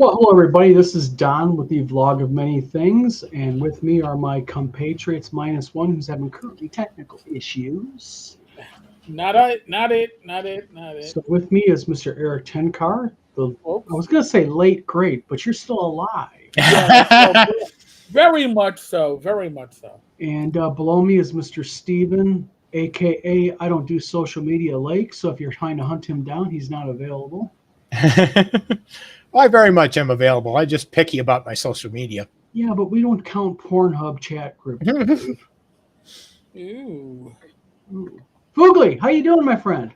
Well, hello everybody. This is Don with the vlog of many things, and with me are my compatriots minus one, who's having currently technical issues. Not it, not it, not it, not it. So with me is Mr. Eric Tenkar. I was Folks. going to say late great, but you're still alive. Yeah, so very much so, very much so. And below me is Mr. Steven, aka I don't do social media Lake. So if you're trying to hunt him down, he's not available. Well, I very much am available. I'm just picky about my social media. Yeah, but we don't count Pornhub chat group. Ooh. Foogly, how you doing, my friend?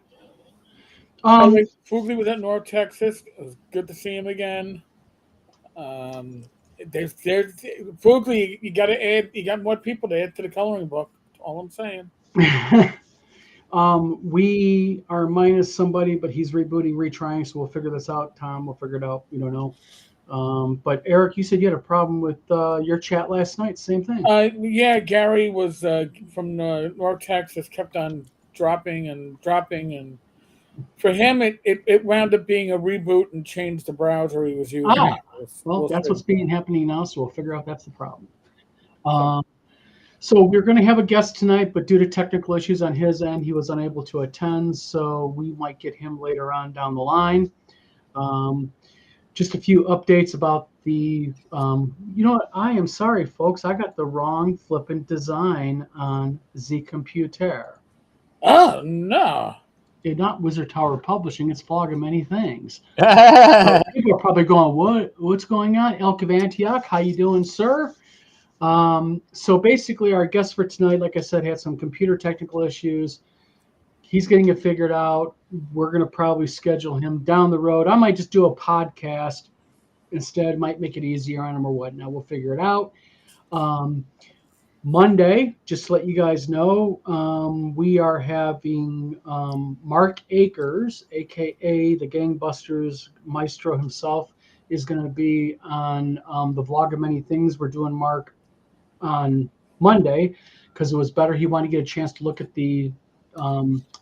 Fugly was at North Texas. It was good to see him again. There's Fugly. You got to add. You got more people to add to the coloring book. That's all I'm saying. We are minus somebody, but he's rebooting, retrying, so we'll figure this out. Tom, we'll figure it out. We don't know. But Eric, you said you had a problem with your chat last night. Same thing. Yeah, Gary was from North Texas. Kept on dropping, and for him, it wound up being a reboot and changed the browser he was using. Well, that's what's happening now, so we'll figure out that's the problem. So we're going to have a guest tonight, but due to technical issues on his end, he was unable to attend, so we might get him later on down the line. Just a few updates about the, you know what, I am sorry, folks. I got the wrong flipping design on the computer. Oh, no. It's not Wizard Tower Publishing, it's Vlog of Many Things. So people are probably going, what's going on? Elk of Antioch, how you doing, sir? So basically our guest for tonight, like I said, had some computer technical issues. He's getting it figured out. We're going to probably schedule him down the road. I might just do a podcast instead, might make it easier on him or whatnot. We'll figure it out. Monday, just to let you guys know, we are having Mark Akers, aka the Gangbusters Maestro himself, is going to be on the Vlog of Many Things. We're doing Mark on Monday because it was better. He wanted to get a chance to look at the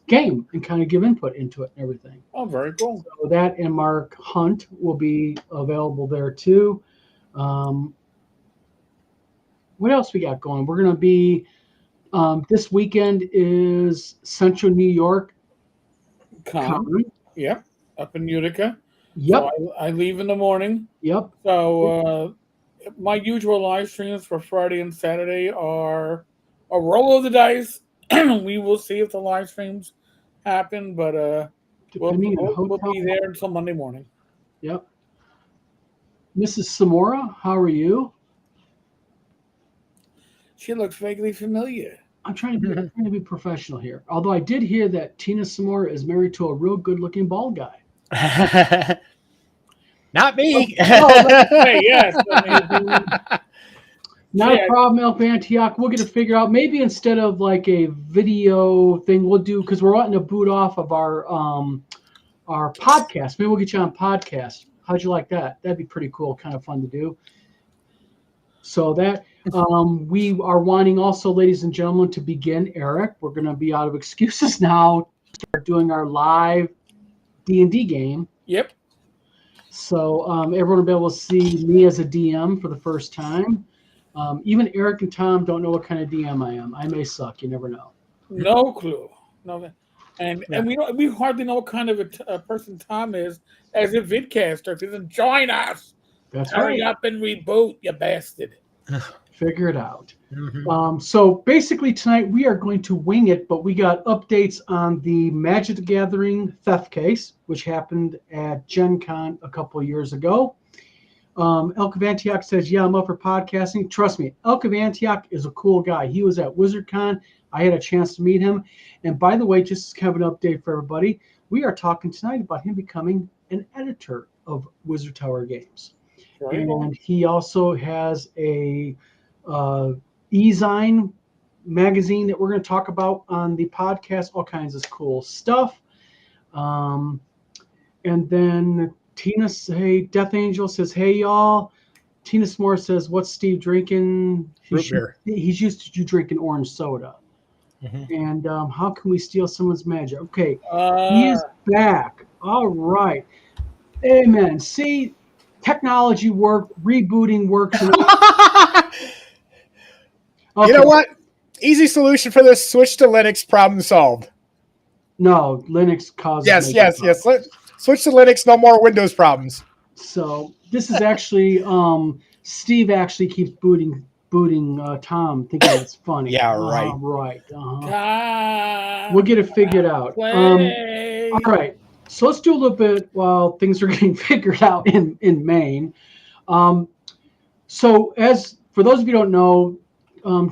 game and kind of give input into it and everything. Oh, very cool. So that and Mark Hunt will be available there too. What else we got going? We're going to be, this weekend is Central New York Con. Yep, up in Utica. Yep. So I leave in the morning. Yep. So my usual live streams for Friday and Saturday are a roll of the dice. We will see if the live streams happen, but we'll be there until Monday morning. Yep. Mrs. Samora, how are you? She looks vaguely familiar. I'm trying to be professional here. Although I did hear that Tina Samora is married to a real good-looking bald guy. Not me. Yes. Not a problem, Elk Antioch. We'll get to figure out. Maybe instead of like a video thing, we'll do, because we're wanting to boot off of our podcast. Maybe we'll get you on podcast. How'd you like that? That'd be pretty cool, kind of fun to do. So that we are wanting also, ladies and gentlemen, to begin, Eric. We're going to be out of excuses now. Start doing our live D&D game. Yep. So everyone will be able to see me as a DM for the first time. Even Eric and Tom don't know what kind of DM I am. I may suck. You never know. No clue. No, and we hardly know what kind of a person Tom is as a vidcaster. If he doesn't join us, hurry up and reboot, you bastard. Figure it out. So basically tonight we are going to wing it, but we got updates on the Magic the Gathering theft case, which happened at Gen Con a couple of years ago. Elk of Antioch says, yeah, I'm up for podcasting. Trust me, Elk of Antioch is a cool guy. He was at WizardCon. I had a chance to meet him. And by the way, just to have an update for everybody, we are talking tonight about him becoming an editor of Wizard Tower Games. Right. And he also has a e-zine magazine that we're going to talk about on the podcast, all kinds of cool stuff. And then Tina, hey, Death Angel says, hey, y'all. Tina S'more says, what's Steve drinking? He's used to drinking orange soda. And how can we steal someone's magic? Okay, he is back. All right. Amen. See, technology work, rebooting works. And You know what? Easy solution for this: switch to Linux. Problem solved. No, Linux causes. Yes. Switch to Linux. No more Windows problems. So this is actually Steve actually keeps booting Tom, thinking it's funny. Yeah, right. Right. We'll get it figured out. All right. So let's do a little bit while things are getting figured out in Maine. So as for those of you who don't know,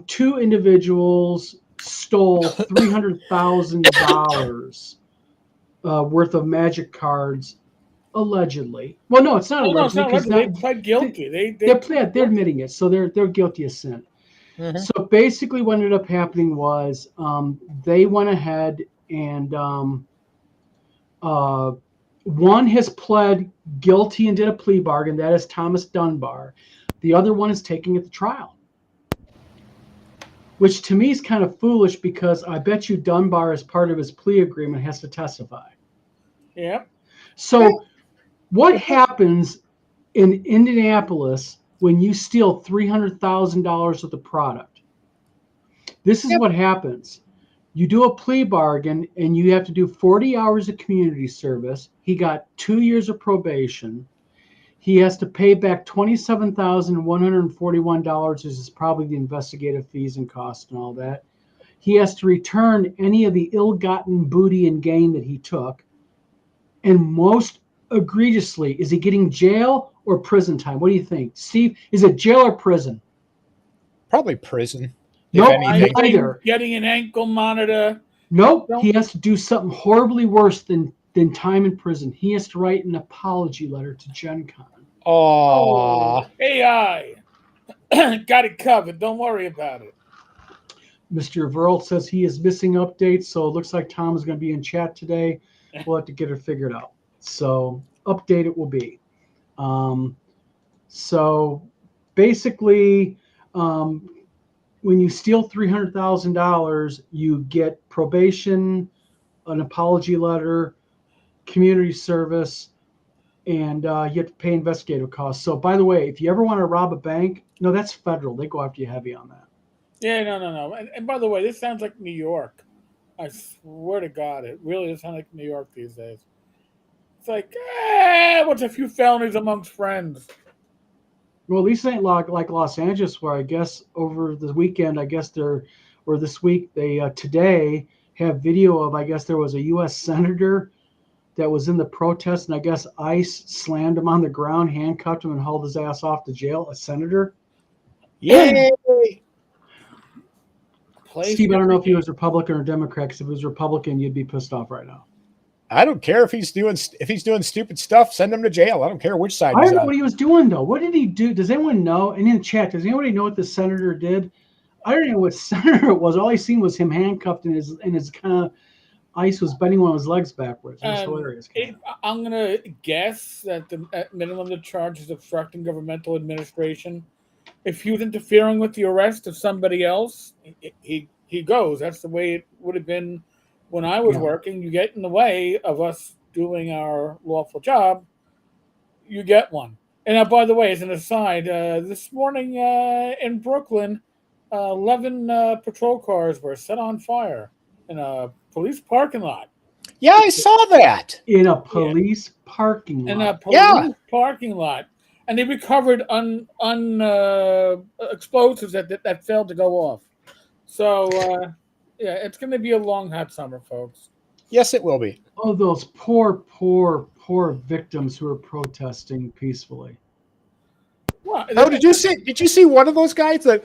two individuals stole $300,000 worth of magic cards, allegedly. Well, no, it's not allegedly because they pled guilty. They're admitting it, so they're guilty of sin. Mm-hmm. So basically, what ended up happening was they went ahead and one has pled guilty and did a plea bargain. That is Thomas Dunbar. The other one is taking it to trial, which to me is kind of foolish because I bet you Dunbar, as part of his plea agreement, has to testify. Yeah. So what happens in Indianapolis when you steal $300,000 worth of product? This is what happens. You do a plea bargain and you have to do 40 hours of community service. He got 2 years of probation. He has to pay back $27,141. This is probably the investigative fees and costs and all that. He has to return any of the ill-gotten booty and gain that he took. And most egregiously, is he getting jail or prison time? What do you think, Steve? Is it jail or prison? Probably prison. Nope, neither. Getting an ankle monitor. Nope, he has to do something horribly worse than time in prison. He has to write an apology letter to Gen Con. Oh, AI. Got it covered. Don't worry about it. Mr. Verl says he is missing updates, so it looks like Tom is going to be in chat today. We'll have to get it figured out. So update it will be. So basically, when you steal $300,000, you get probation, an apology letter, community service, and you have to pay investigative costs. So, by the way, if you ever want to rob a bank, no, that's federal. They go after you heavy on that. Yeah, no. And by the way, this sounds like New York. I swear to God, it really does sound like New York these days. It's like, what's a few felonies amongst friends? Well, at least it ain't like Los Angeles, where I guess over the weekend, this week, they today have video of, I guess there was a U.S. senator that was in the protest, and I guess ICE slammed him on the ground, handcuffed him, and hauled his ass off to jail. A senator. yay! Steve, I don't know if he was Republican or Democrat, because if he was Republican, you'd be pissed off right now. I don't care if he's doing stupid stuff. Send him to jail. I don't care which side. I don't know what he was doing though. What did he do? Does anyone know? And in the chat, does anybody know what the senator did? I don't know what senator it was. All I seen was him handcuffed and his kind of ICE was bending one of his legs backwards. It was hilarious. I'm gonna guess that at minimum the charge is obstructing governmental administration. If he was interfering with the arrest of somebody else, he goes. That's the way it would have been when I was working. You get in the way of us doing our lawful job, you get one. And by the way, as an aside, this morning in Brooklyn, 11 patrol cars were set on fire in a police parking lot. Yeah, I saw that. In a police parking lot. In a police parking lot. And they recovered explosives that failed to go off. So, it's going to be a long, hot summer, folks. Yes, it will be. Oh, those poor victims who are protesting peacefully. Well, did you see one of those guys that,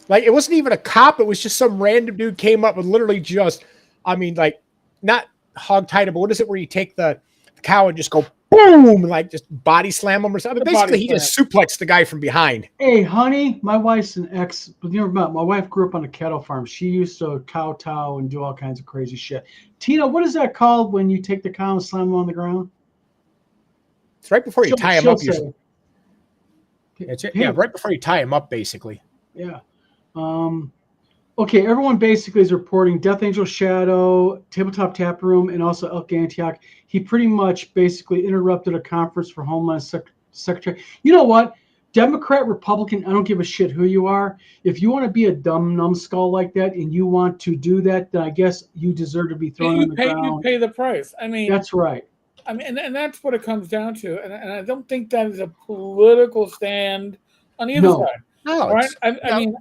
like, it wasn't even a cop, it was just some random dude came up and literally just, I mean, like, not hog-tied, but what is it where you take the cow and just go boom, and like just body slam him or something? Basically, he just suplexed the guy from behind. Hey, honey, my wife's an ex. You never met. My wife grew up on a cattle farm. She used to kowtow and do all kinds of crazy shit. Tina, what is that called when you take the cow and slam him on the ground? It's right before you tie him up. Yeah, right before you tie him up, basically. Yeah. Okay, everyone basically is reporting Death Angel Shadow, Tabletop Tap Room, and also Elk Antioch. He pretty much basically interrupted a conference for Homeland secretary. You know what? Democrat, Republican, I don't give a shit who you are. If you want to be a dumb numbskull like that and you want to do that, then I guess you deserve to be thrown on the ground. You pay the price. I mean, that's right. I mean, and that's what it comes down to. And I don't think that is a political stand on either side. No, right? I mean,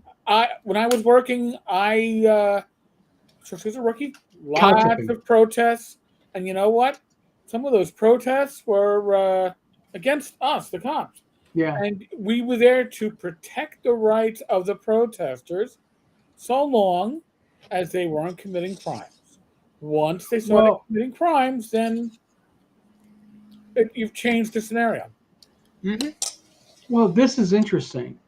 when I was working, so she's a rookie. Lots of protests, and you know what? Some of those protests were against us, the cops. Yeah. And we were there to protect the rights of the protesters so long as they weren't committing crimes. Once they started committing crimes, then you've changed the scenario. Mm-hmm. Well, this is interesting.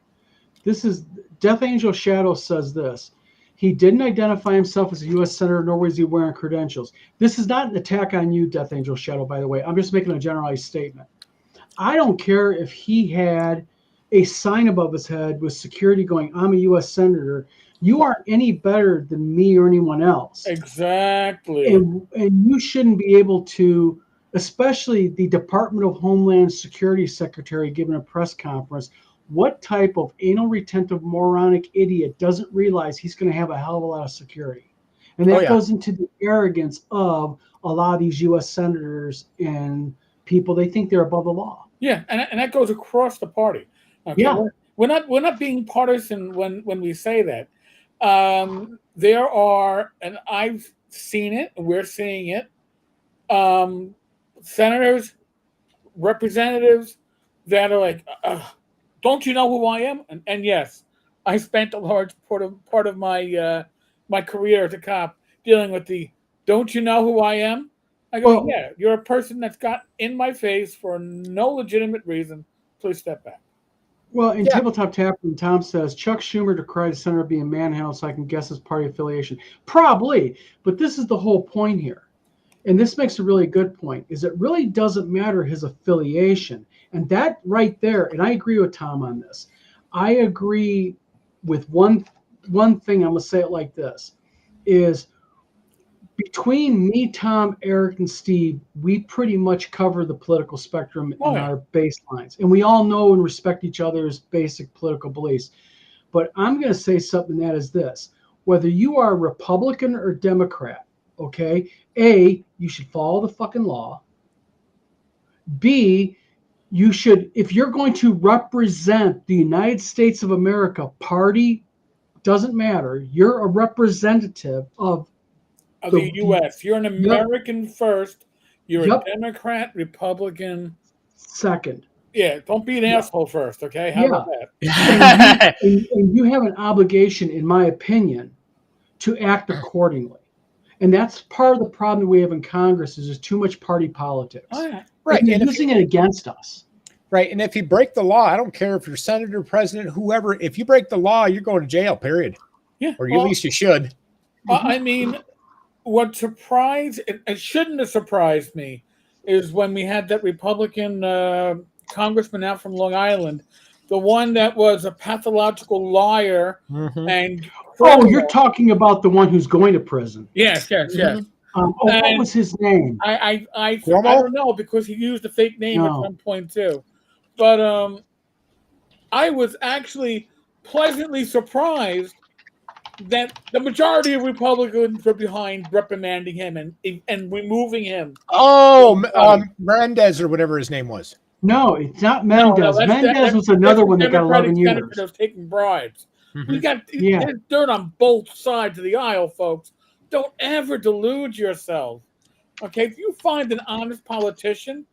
This is Death Angel Shadow says this. He didn't identify himself as a U.S. Senator, nor was he wearing credentials. This is not an attack on you, Death Angel Shadow, by the way. I'm just making a generalized statement. I don't care if he had a sign above his head with security going, I'm a U.S. Senator. You aren't any better than me or anyone else. Exactly. And you shouldn't be able to, especially the Department of Homeland Security Secretary giving a press conference, what type of anal retentive moronic idiot doesn't realize he's going to have a hell of a lot of security? And that goes into the arrogance of a lot of these U.S. senators and people. They think they're above the law. Yeah, and that goes across the party. Okay? Yeah. We're not being partisan when we say that. There are, and I've seen it, and we're seeing it, senators, representatives that are like, don't you know who I am? And yes, I spent a large part of my my career as a cop dealing with the don't you know who I am? I go, yeah, you're a person that's got in my face for no legitimate reason. Please step back. Well, in Tabletop Taproom, Tom says, Chuck Schumer decried the senator being manhandled, so I can guess his party affiliation. Probably, but this is the whole point here. And this makes a really good point, is it really doesn't matter his affiliation. And that right there, and I agree with Tom on this. I agree with one thing, I'm going to say it like this, is between me, Tom, Eric, and Steve, we pretty much cover the political spectrum in our baselines. And we all know and respect each other's basic political beliefs. But I'm going to say something that is this. Whether you are Republican or Democrat, okay, A, you should follow the fucking law. B, you should, if you're going to represent the United States of America, party, doesn't matter. You're a representative of the U.S. You're an American first. You're a Democrat, Republican second. Yeah, don't be an asshole first, okay? How about that? and you have an obligation, in my opinion, to act accordingly. And that's part of the problem that we have in Congress is there's too much party politics. Right. And they're using it against us. Right. And if you break the law, I don't care if you're senator, president, whoever, if you break the law, you're going to jail, period. Yeah. Or at least you should. I mean, what surprised, it shouldn't have surprised me, is when we had that Republican congressman out from Long Island, the one that was a pathological liar. Mm-hmm. And you're talking about the one who's going to prison. Yes. What was his name? I don't know, because he used a fake name at some point too. But I was actually pleasantly surprised that the majority of Republicans were behind reprimanding him and removing him. Mendez or whatever his name was. No, it's not Mendez. Mendez was another one that got 11 years. That was taking bribes. Mm-hmm. We got there's dirt on both sides of the aisle, folks. Don't ever delude yourself. Okay, if you find an honest politician,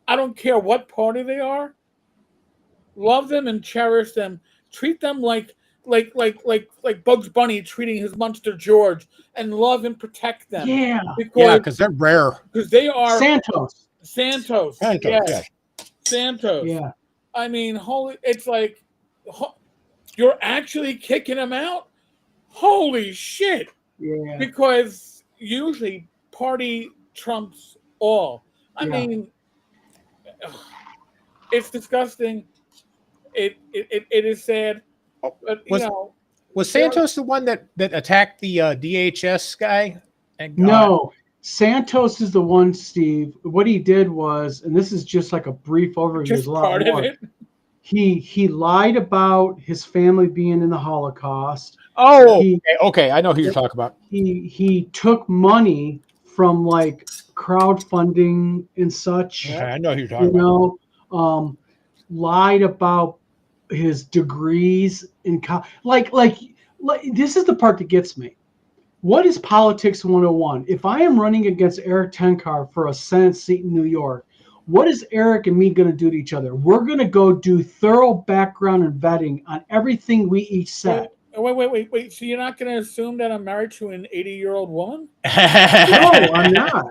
I don't care what party they are, love them and cherish them. Treat them like Bugs Bunny treating his Munster George, and love and protect them. Yeah, because they're rare. Because they are Santos. Yes. Santos. Yeah. I mean, it's like you're actually kicking him out. Holy shit! Yeah. Because usually party trumps all. I mean, it's disgusting. It is sad. But, was Santos the one that attacked the DHS guy? No, Santos is the one, Steve. What he did was, and this is just like a brief overview. There's Just a lot part more. of it. He lied about his family being in the Holocaust. Oh, okay. I know who you're talking about. He took money from like crowdfunding and such. Okay, I know who you're talking about. Lied about his degrees in like this is the part that gets me. What is politics 101? If I am running against Eric Tenkar for a Senate seat in New York, what is Eric and me going to do to each other? We're going to go do thorough background and vetting on everything we each said. Wait. So you're not going to assume that I'm married to an 80-year-old woman? No, I'm not.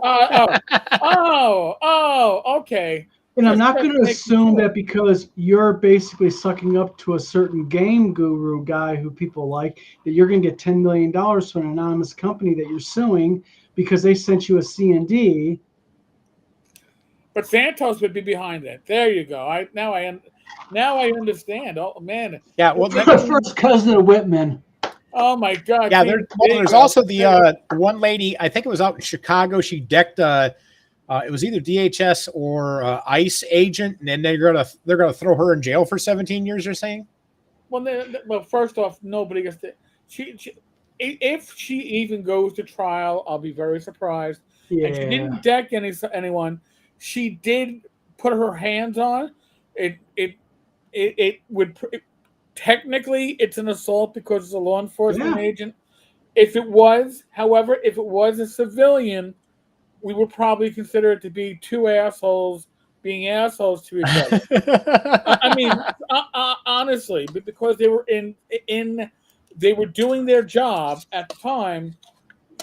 Okay. And I'm not going to assume that because you're basically sucking up to a certain game guru guy who people like, that you're going to get $10 million from an anonymous company that you're suing because they sent you a C&D. But Santos would be behind that. There you go. Now I understand. Oh man. Yeah. Well, the first cousin of Whitman. Oh my God. Yeah. There's also the one lady. I think it was out in Chicago. She decked. It was either DHS or ICE agent, and then they're gonna throw her in jail for 17 years. You're saying? Well, first off, nobody gets to. If she even goes to trial, I'll be very surprised. Yeah. And she didn't deck anyone. She did put her hands on it. It would technically it's an assault because it's a law enforcement agent. If it was a civilian, we would probably consider it to be two assholes being assholes to each other. I mean, honestly, but because they were they were doing their job at the time,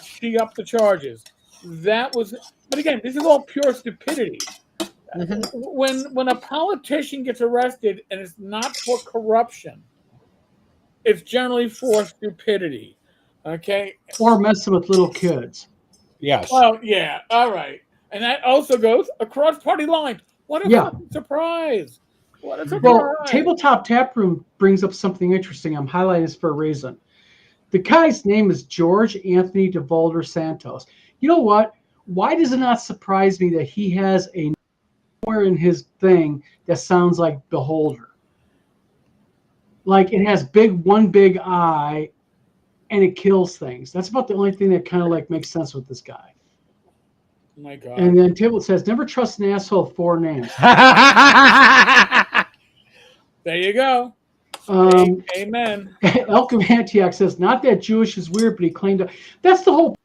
she upped the charges. But again, this is all pure stupidity. Mm-hmm. When a politician gets arrested and it's not for corruption, it's generally for stupidity. Okay? Or messing with little kids. Yes. Well, yeah, all right. And that also goes across party lines. What a fucking surprise. What a surprise. Well, Tabletop Tap Room brings up something interesting. I'm highlighting this for a reason. The guy's name is George Anthony DeVolder Santos. You know what? Why does it not surprise me that he has a somewhere in his thing that sounds like Beholder? Like it has one big eye and it kills things. That's about the only thing that kind of like makes sense with this guy. Oh my God. And then Table says, never trust an asshole with 4 names. There you go. Amen. Elkham Antioch says, not that Jewish is weird, but he claimed to. That's the whole.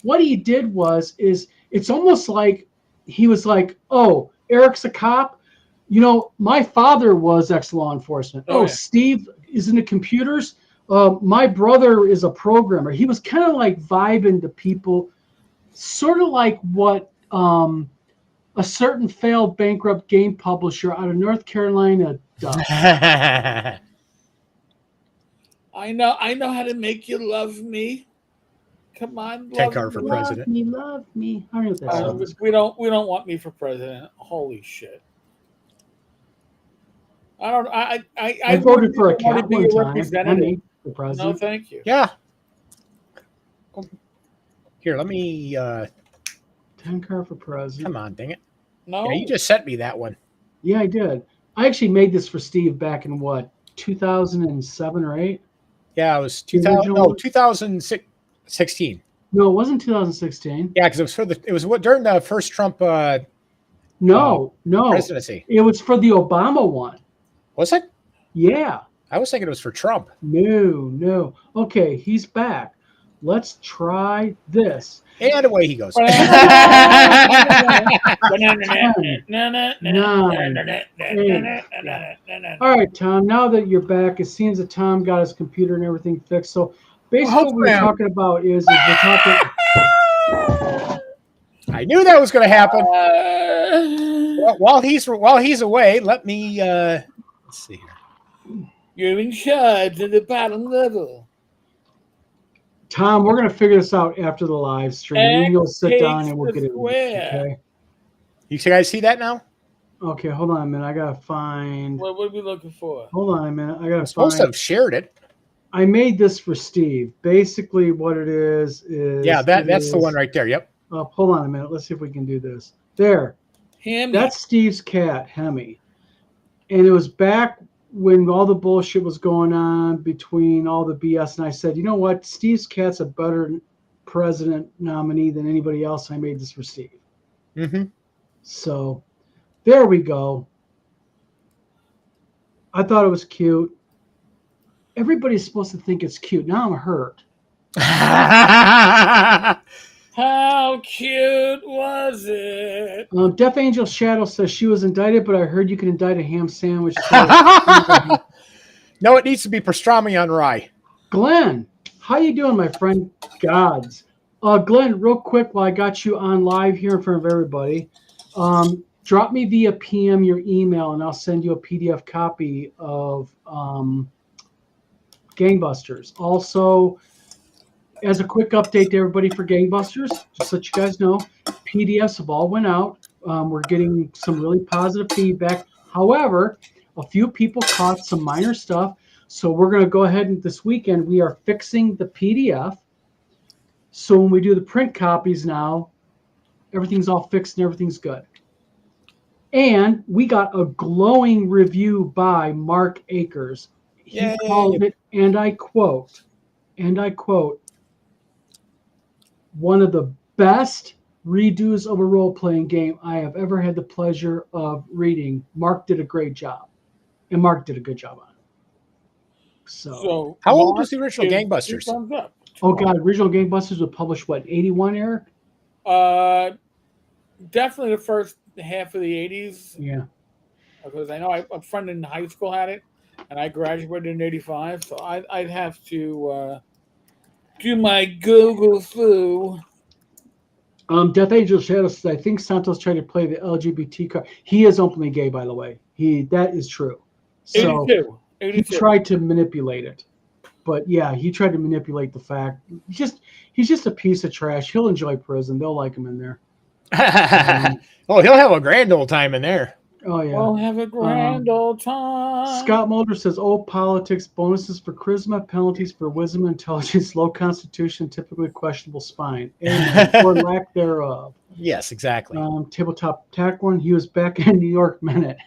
What he did is it's almost like he was like, oh, Eric's a cop. You know, my father was ex-law enforcement. Oh, yeah. Steve is into computers. My brother is a programmer. He was kind of like vibing to people, sort of like what a certain failed bankrupt game publisher out of North Carolina does. I know how to make you love me. Come on, Tenkar for president. Love me. I don't know that we don't want me for president. Holy shit. I voted for a cat one time. The president. No, thank you. Yeah. Here, let me. Tenkar for president. Come on, dang it! No, yeah, you just sent me that one. Yeah, I did. I actually made this for Steve back in what 2007 or 8. Yeah, it was 2016. No, it wasn't 2016. Yeah, because it was during the first Trump. No, presidency. It was for the Obama one. Was it? Yeah. I was thinking it was for Trump. No. Okay, he's back. Let's try this. And away he goes. 9. All right, Tom. Now that you're back, it seems that Tom got his computer and everything fixed. So basically, what we're talking about is we're talking. I knew that was going to happen. While he's away, let me let's see here. You're in charge at the bottom level. Tom, we're going to figure this out after the live stream. And you'll sit down and we'll get it. Okay. You guys see that now? Okay, hold on a minute. I got to find. What are we looking for? Hold on a minute. I got to find. Supposed to have shared it. I made this for Steve. Basically, what it is. Yeah, that's the one right there. Yep. Hold on a minute. Let's see if we can do this. There. Him. That's Steve's cat, Hemi. And it was back when all the bullshit was going on between all the BS. And I said, you know what? Steve's cat's a better president nominee than anybody else. I made this for Steve. Mm-hmm. So there we go. I thought it was cute. Everybody's supposed to think it's cute. Now I'm hurt. How cute was it? Death Angel Shadow says she was indicted, but I heard you can indict a ham sandwich. No, it needs to be pastrami on rye. Glenn, how you doing, my friend? Gods. Glenn, real quick while I got you on live here in front of everybody, drop me via PM your email, and I'll send you a PDF copy of Gangbusters. Also, as a quick update to everybody for Gangbusters, just so you guys know, PDFs have all went out. We're getting some really positive feedback. However, a few people caught some minor stuff. So we're going to go ahead and this weekend, we are fixing the PDF. So when we do the print copies now, everything's all fixed and everything's good. And we got a glowing review by Mark Akers. He called it, and I quote, one of the best redos of a role-playing game I have ever had the pleasure of reading. Mark did a great job. And Mark did a good job on it. So how old was the original Gangbusters? Oh, God. Original Gangbusters was published, what, 81, Eric? Definitely the first half of the 80s. Yeah. Because I know a friend in high school had it, and I graduated in 85, so I'd have to do my Google flu. Death Angel Shadow says, I think Santos tried to play the LGBT card. He is openly gay, by the way. That is true. So 82. He tried to manipulate it. But yeah, he tried to manipulate the fact. He's just a piece of trash. He'll enjoy prison. They'll like him in there. Oh, he'll have a grand old time in there. Oh, yeah. We'll have a grand old time. Scott Mulder says, politics, bonuses for charisma, penalties for wisdom, intelligence, low constitution, typically questionable spine, or lack thereof. Yes, exactly. Tabletop Tackworm, he was back in New York minute.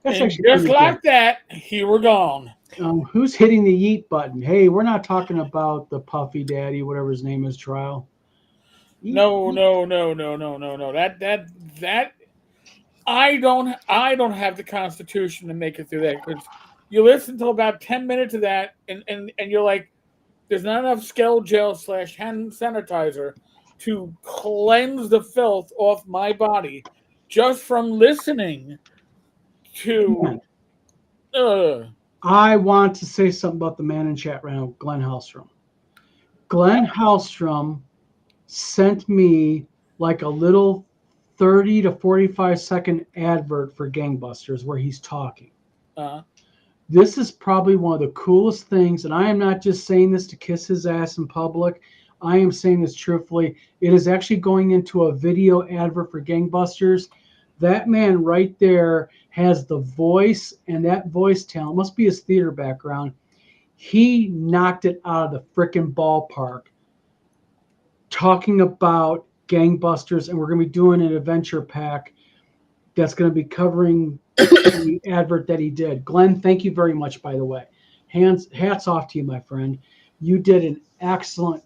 That's and just like that, he were gone. Who's hitting the yeet button? Hey, we're not talking about the Puffy Daddy, whatever his name is, trial. No. That I don't have the constitution to make it through that, because you listen to about 10 minutes of that and you're like, there's not enough Skell gel / hand sanitizer to cleanse the filth off my body just from listening to. I want to say something about the man in chat right now, Glenn Hallstrom. Glenn Hallstrom sent me like a little 30 to 45 second advert for Gangbusters where he's talking. This is probably one of the coolest things, and I am not just saying this to kiss his ass in public. I am saying this truthfully. It is actually going into a video advert for Gangbusters. That man right there has the voice, and that voice talent must be his theater background. He knocked it out of the freaking ballpark talking about Gangbusters, and we're going to be doing an adventure pack that's going to be covering the advert that he did. Glenn, thank you very much, by the way. Hats off to you, my friend. You did an excellent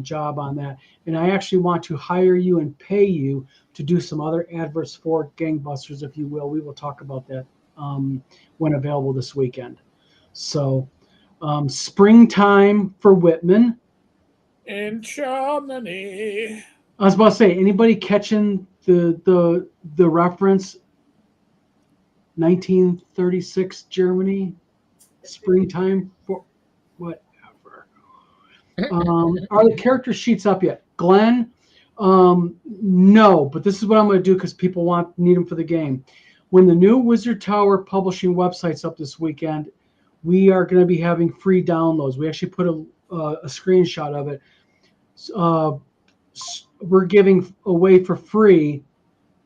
job on that. And I actually want to hire you and pay you to do some other adverts for Gangbusters, if you will. We will talk about that when available this weekend. So springtime for Whitman. In Germany. I was about to say, anybody catching the reference? 1936 Germany, springtime for whatever. Are the character sheets up yet, Glenn? No, but this is what I'm going to do because people need them for the game. When the new Wizard Tower publishing website's up this weekend, we are going to be having free downloads. We actually put a screenshot of it. We're giving away for free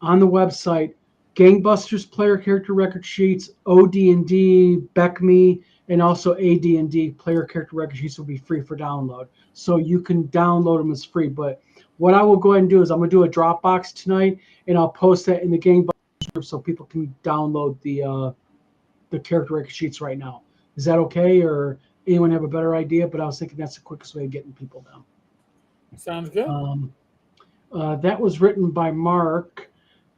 on the website Gangbusters player character record sheets, OD&D, BECME, and also AD&D player character record sheets will be free for download. So you can download them as free. But what I will go ahead and do is I'm going to do a Dropbox tonight, and I'll post that in the Gangbusters group so people can download the character record sheets right now. Is that okay, or anyone have a better idea? But I was thinking that's the quickest way of getting people down. Sounds good. That was written by Mark.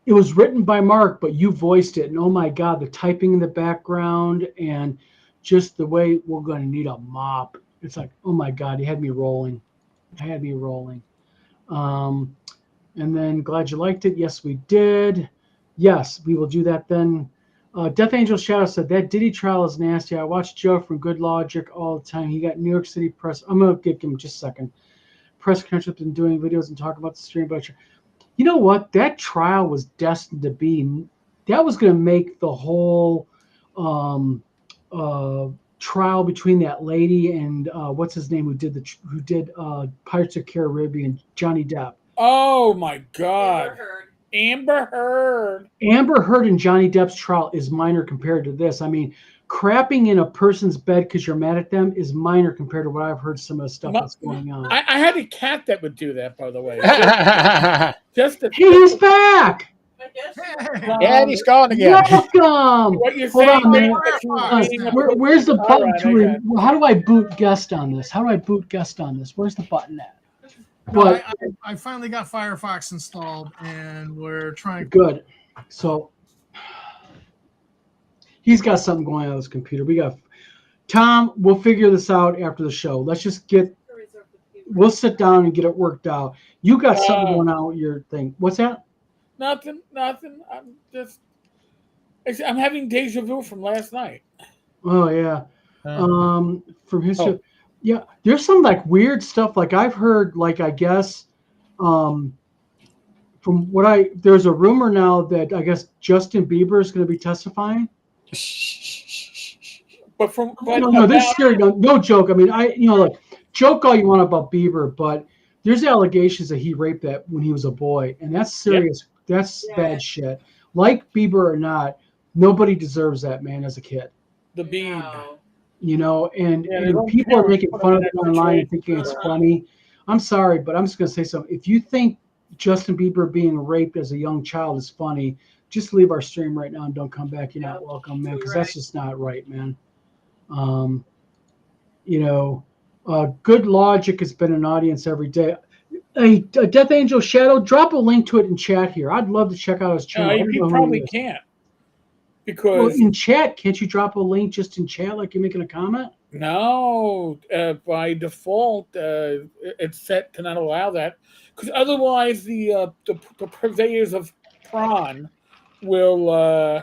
It was written by Mark, but you voiced it. And oh my God, the typing in the background and just the way we're going to need a mop. It's like, oh my God, you had me rolling. And then glad you liked it. Yes, we did. Yes, we will do that then. Death Angel Shadow said that Diddy trial is nasty. I watch Joe from Good Logic all the time. He got New York City press. I'm going to give him just a second. Press conference and doing videos and talk about the stream. But you know what? That trial was destined to be. That was going to make the whole trial between that lady and what's his name who did Pirates of the Caribbean, Johnny Depp. Oh my God. Amber Heard and Johnny Depp's trial is minor compared to this. I mean, crapping in a person's bed because you're mad at them is minor compared to what I've heard some of the stuff that's going on. I had a cat that would do that, by the way. He's back. And he's gone again. Welcome. What you're Hold saying, on, man. man. Where's the button Right, how do I boot guest on this? Where's the button at? Well, I finally got Firefox installed, and we're trying. Good. So he's got something going on his computer. We got Tom. We'll figure this out after the show. Let's just we'll sit down and get it worked out. You got something going on with your thing. What's that? Nothing. I'm having deja vu from last night. Oh yeah. From history. Yeah, there's some like weird stuff. Like I've heard, like I guess, from what there's a rumor now that I guess Justin Bieber is going to be testifying. No, this is scary. No joke. I mean, look, joke all you want about Bieber, but there's allegations that he raped that when he was a boy, and that's serious. Yep. That's bad shit. Like Bieber or not, nobody deserves that, man, as a kid. The Beeb. And people are making fun of it online and thinking it's funny. I'm sorry, but I'm just going to say something. If you think Justin Bieber being raped as a young child is funny, just leave our stream right now and don't come back. You're not welcome, man, because that's just not right, man. Good Logic has been an audience every day. Hey, Death Angel Shadow, drop a link to it in chat here. I'd love to check out his channel. He probably can't. Because in chat, can't you drop a link just in chat like you're making a comment? No, by default, it's set to not allow that. Because otherwise, the purveyors of prawn will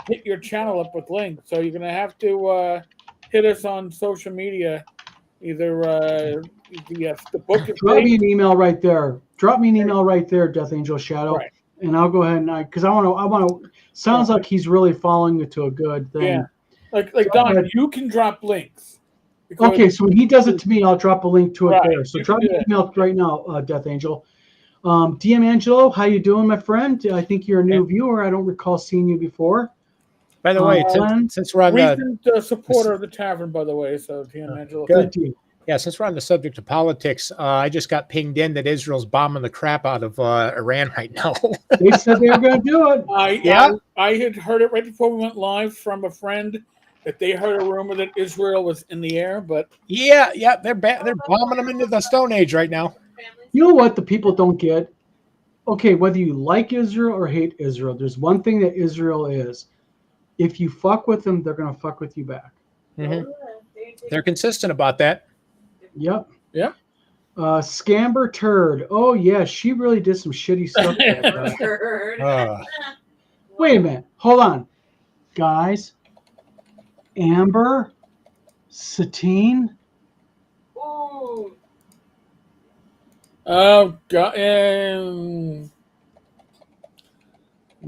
hit your channel up with links. So you're going to have to hit us on social media, either the book. Drop me an email right there. Death Angel Shadow. Right. And I'll go ahead and because I want to. Sounds like he's really following it to a good thing. Yeah, like Don, you can drop links. Okay, so when he does it to me, I'll drop a link to it there. So drop me an email right now, Death Angel. DM Angelo, how you doing, my friend? I think you're a new viewer. I don't recall seeing you before. By the way, since we're on recent supporter of the tavern, by the way. So DM Angelo, good to you. Yeah, since we're on the subject of politics, I just got pinged in that Israel's bombing the crap out of Iran right now. They said they were going to do it. I had heard it right before we went live from a friend that they heard a rumor that Israel was in the air, but yeah, they're bombing them into the Stone Age right now. You know what the people don't get? Okay, whether you like Israel or hate Israel, there's one thing that Israel is. If you fuck with them, they're going to fuck with you back. Mm-hmm. They're consistent about that. Yep. Yeah. Scamber Turd. Oh yeah, she really did some shitty stuff. Wait a minute. Hold on, guys. Amber Satine. Oh God. I'm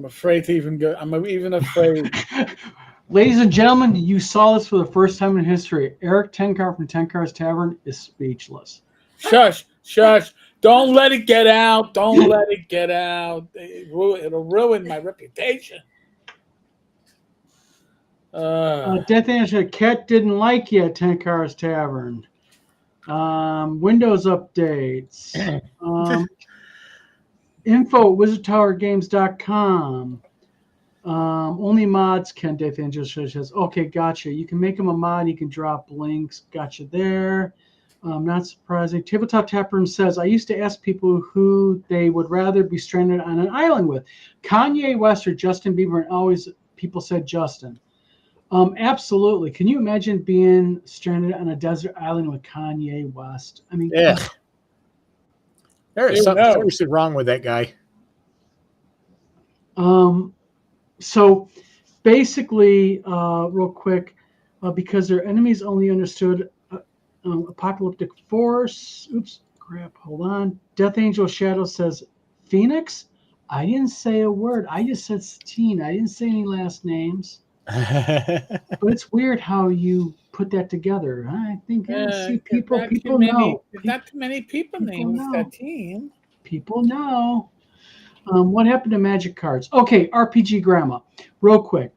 afraid to even go. I'm even afraid. Ladies and gentlemen, you saw this for the first time in history. Eric Tenkar from Tenkar's Tavern is speechless. Shush, shush. Don't let it get out. Don't let it get out. It'll ruin my reputation. Death Angel Cat didn't like you at 10 Cars Tavern. Windows updates. Info at wizardtowergames.com. Only mods can, Death Angel says. Okay, gotcha. You can make him a mod. You can drop links. Gotcha there. Not surprising. Tabletop Taproom says, I used to ask people who they would rather be stranded on an island with. Kanye West or Justin Bieber, and always people said Justin. Absolutely. Can you imagine being stranded on a desert island with Kanye West? I mean, yeah. There is something seriously wrong with that guy. So basically, real quick, because their enemies only understood apocalyptic force. Oops, crap. Hold on. Death Angel Shadow says, Phoenix? I didn't say a word. I just said Satine. I didn't say any last names. But it's weird how you put that together. I think see, people know. There's not too many people named Satine. People know. What happened to Magic cards? Okay, RPG Grandma. Real quick.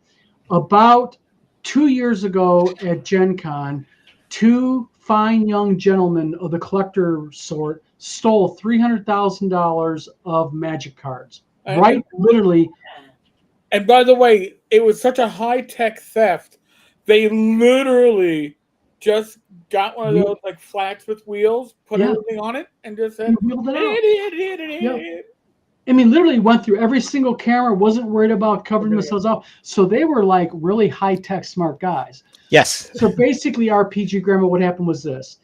About 2 years ago at Gen Con, 2 fine young gentlemen of the collector sort stole $300,000 of Magic cards. Literally. And by the way, it was such a high-tech theft. They literally just got one of those like flats with wheels, put everything on it, and just said, wheeled it out. I mean, literally went through every single camera, wasn't worried about covering themselves up. So they were like really high-tech, smart guys. Yes. So basically, RPG Grandma, what happened was this.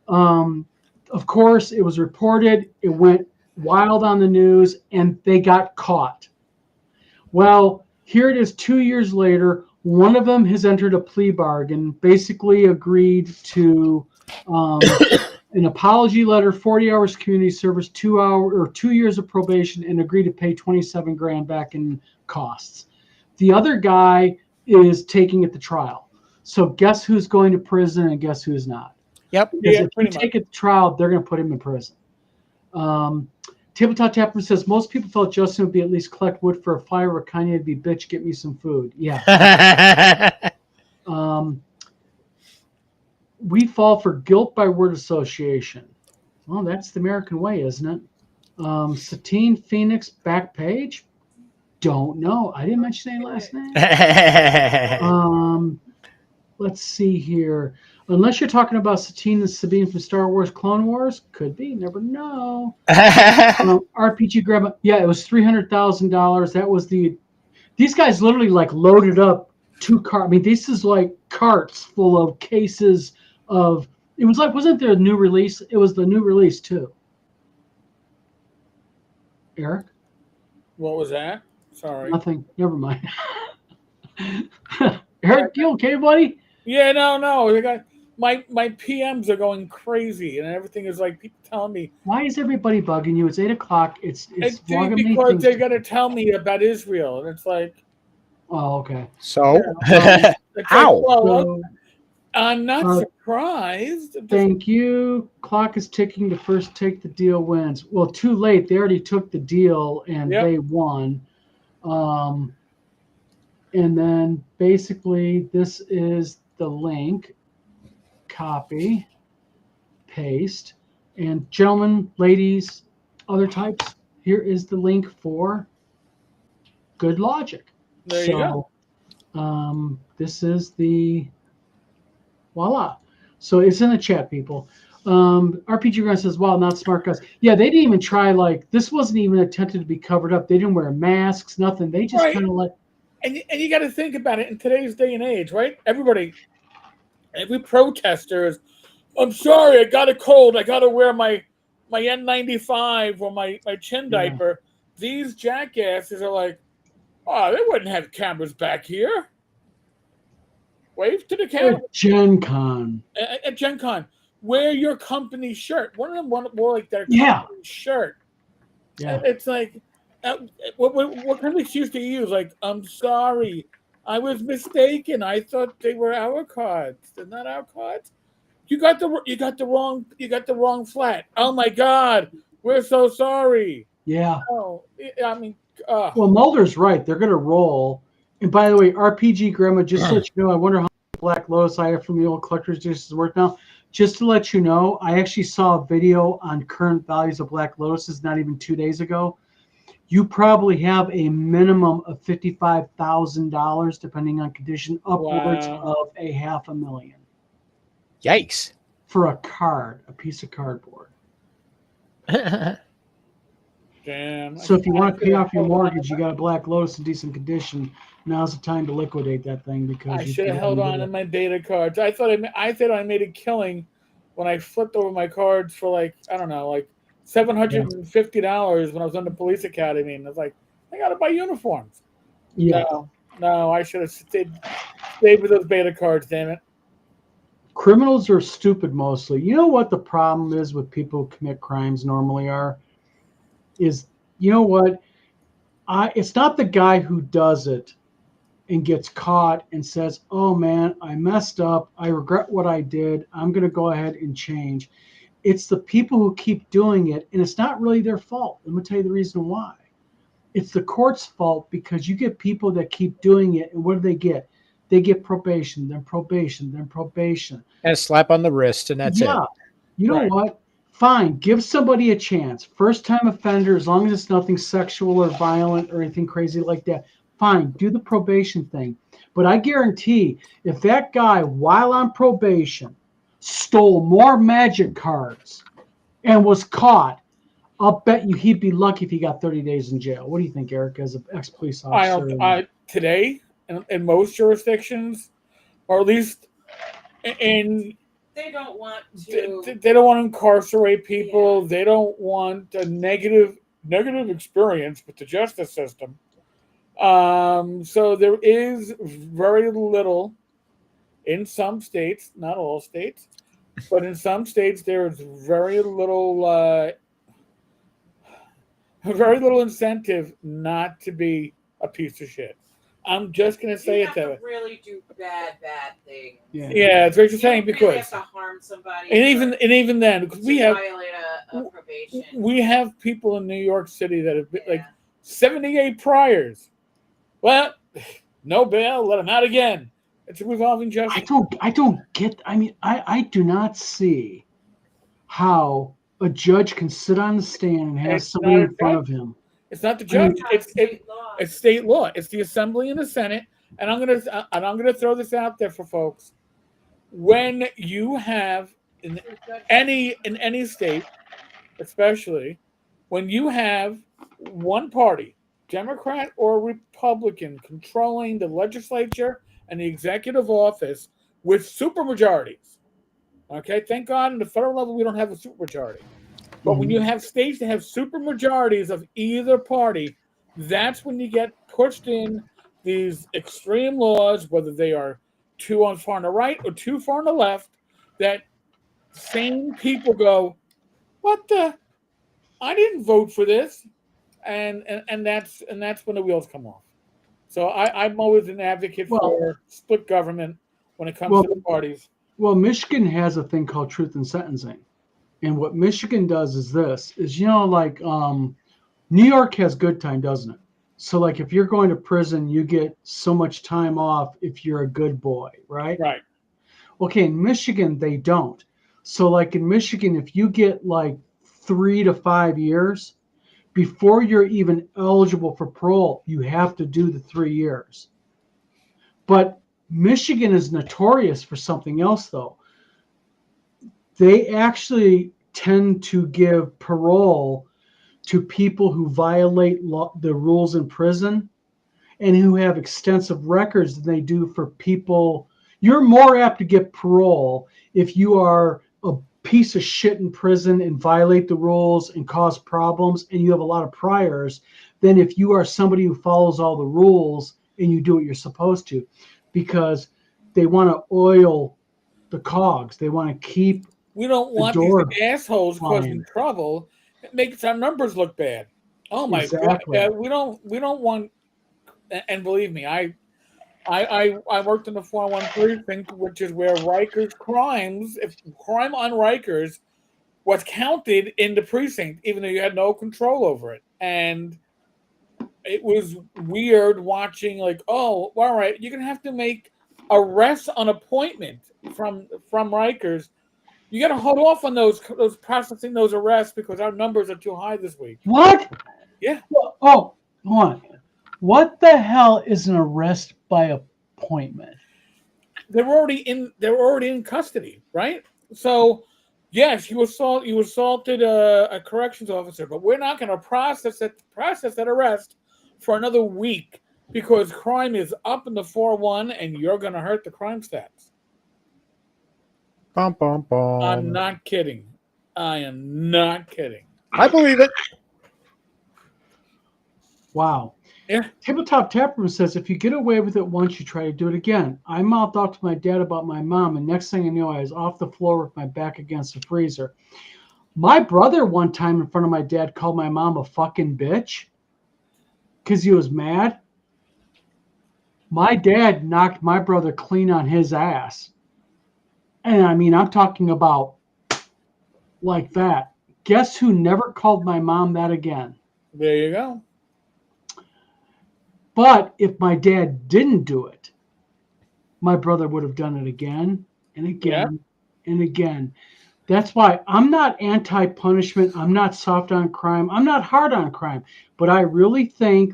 Of course, it was reported. It went wild on the news, and they got caught. Well, here it is 2 years later. One of them has entered a plea bargain, basically agreed to an apology letter, 40 hours community service, 2 years of probation, and agreed to pay $27,000 back in costs. The other guy is taking it to trial. So guess who's going to prison and guess who's not? Yep. Because if you take it to trial, they're going to put him in prison. Tabletop Tapper says, most people felt Justin would be at least collect wood for a fire, or Kanye would be, bitch, get me some food. Yeah. We fall for guilt by word association. Well, that's the American way, isn't it? Satine Phoenix back page? Don't know. I didn't mention any last name. Let's see here. Unless you're talking about Satine and Sabine from Star Wars Clone Wars, could be. Never know. RPG Grandma. Yeah, it was $300,000. That was these guys literally like loaded up 2 carts. I mean, this is like carts full of cases of. It was like, wasn't there a new release? It was the new release too. Eric? What was that? Sorry. Nothing. Never mind. Eric, you okay, buddy? Yeah, no. My PMs are going crazy, and everything is like people telling me. Why is everybody bugging you? It's 8 o'clock. It's because they're gonna tell me about Israel, and it's like. Oh, okay. So, how? Like, well, I'm not surprised. Thank you. Clock is ticking. The first take the deal wins. Well, too late. They already took the deal and they won. And then basically this is the link. Copy, paste, and gentlemen, ladies, other types, here is the link for Good Logic. There you go. This is the voila. So it's in the chat, people. RPG Guy says, wow, not smart guys. Yeah, they didn't even try, like, this wasn't even attempted to be covered up. They didn't wear masks, nothing. They just kind of like. And you got to think about it in today's day and age, right? Every protester is, I'm sorry, I got a cold. I got to wear my N95 or my chin diaper. These jackasses are like, oh, they wouldn't have cameras back here. Wave to the camera. At Gen Con. At Gen Con. Wear your company shirt. One of them wore like their company shirt. Yeah. It's like, what kind of excuse do you use? Like, I'm sorry. I was mistaken. I thought they were our cards. They're not our cards. you got the wrong flat. Oh my God, we're so sorry. Yeah. Oh, I mean, Well, Mulder's right. They're going to roll. And by the way, RPG Grandma, just to let you know, I wonder how much Black Lotus I have from the old collector's edition is worth now. Just to let you know, I actually saw a video on current values of Black Lotuses not even 2 days ago. You probably have a minimum of $55,000, depending on condition, upwards of $500,000. Yikes. For a card, a piece of cardboard. damn. So if you want to pay off your mortgage, you got a Black Lotus in decent condition. Now's the time to liquidate that thing because I should have held on to my beta cards. I thought I made a killing when I flipped over my cards for like $750 when I was on the police academy, and I was like, I gotta buy uniforms. Yeah. No, I should have stayed with those beta cards. Damn it. Criminals are stupid mostly. You know what the problem is with people who commit crimes normally are? Is, you know what? It's not the guy who does it and gets caught and says, oh man, I messed up. I regret what I did. I'm going to go ahead and change. It's the people who keep doing it, and it's not really their fault. Let me tell you the reason why. It's the court's fault because you get people that keep doing it, and what do they get? They get probation, then probation, then probation. And a slap on the wrist, and that's it. You know what? Fine. Give somebody a chance. First-time offender, as long as it's nothing sexual or violent or anything crazy like that, fine. Do the probation thing. But I guarantee if that guy, while on probation, stole more magic cards and was caught, I'll bet you he'd be lucky if he got 30 days in jail. What do you think, Eric, as an ex-police officer? Today, in most jurisdictions, or at least in... They don't want to. They don't want to incarcerate people. Yeah. They don't want a negative experience with the justice system. So there is very little in some states, not all states, but in some states there is very little incentive not to be a piece of shit. I'm just gonna say it that way. Really do bad things. Yeah, it's what you're saying really because have to harm somebody. And even then, because we have violate a probation. We have people in New York City that have been like 78 priors. Well, no bail, let them out again. It's a revolving justice. I don't get. I mean, I do not see how a judge can sit on the stand and have somebody in front of him. It's not the judge. It's state law. It's the Assembly and the Senate. And I'm gonna throw this out there for folks. When you have in any state, especially when you have one party, Democrat or Republican, controlling the legislature and the executive office with supermajorities. Okay, thank God in the federal level we don't have a supermajority. But when you have states that have supermajorities of either party, that's when you get pushed in these extreme laws, whether they are too far on the right or too far on the left, that sane people go, what the? I didn't vote for this. And that's when the wheels come off. So I'm always an advocate for split government when it comes to the parties. Well, Michigan has a thing called truth in sentencing. And what Michigan does is this, like New York has good time, doesn't it? So like if you're going to prison, you get so much time off if you're a good boy, right? Right. Okay, in Michigan, they don't. So like in Michigan, if you get like 3 to 5 years, before you're even eligible for parole, you have to do the 3 years. But Michigan is notorious for something else, though. They actually tend to give parole to people who violate the rules in prison and who have extensive records than they do for people. You're more apt to get parole if you are a piece of shit in prison and violate the rules and cause problems and you have a lot of priors than if you are somebody who follows all the rules and you do what you're supposed to, because they want to oil the cogs. They want to keep. We don't want these assholes causing trouble. It makes our numbers look bad. Oh my God! We don't want. And believe me, I worked in the 401 precinct, which is where Rikers crimes, if crime on Rikers was counted in the precinct, even though you had no control over it. And it was weird watching, like, oh, all right, you're gonna have to make arrests on appointment from Rikers. You got to hold off on those processing those arrests because our numbers are too high this week. What? Yeah. Oh, hold on. What the hell is an arrest by appointment? They were already in custody, right? So, yes, you assaulted a corrections officer, but we're not going to process that arrest for another week because crime is up in the 4-1 and you're going to hurt the crime stats. Bum, bum, bum. I'm not kidding. I am not kidding. I believe it. Wow. Yeah. Tabletop Taproom says, if you get away with it once, you try to do it again. I mouthed off to my dad about my mom, and next thing I knew, I was off the floor with my back against the freezer. My brother one time in front of my dad called my mom a fucking bitch because he was mad. My dad knocked my brother clean on his ass. And I mean, I'm talking about like that. Guess who never called my mom that again? There you go. But if my dad didn't do it, my brother would have done it again and again and again. That's why I'm not anti-punishment. I'm not soft on crime. I'm not hard on crime. But I really think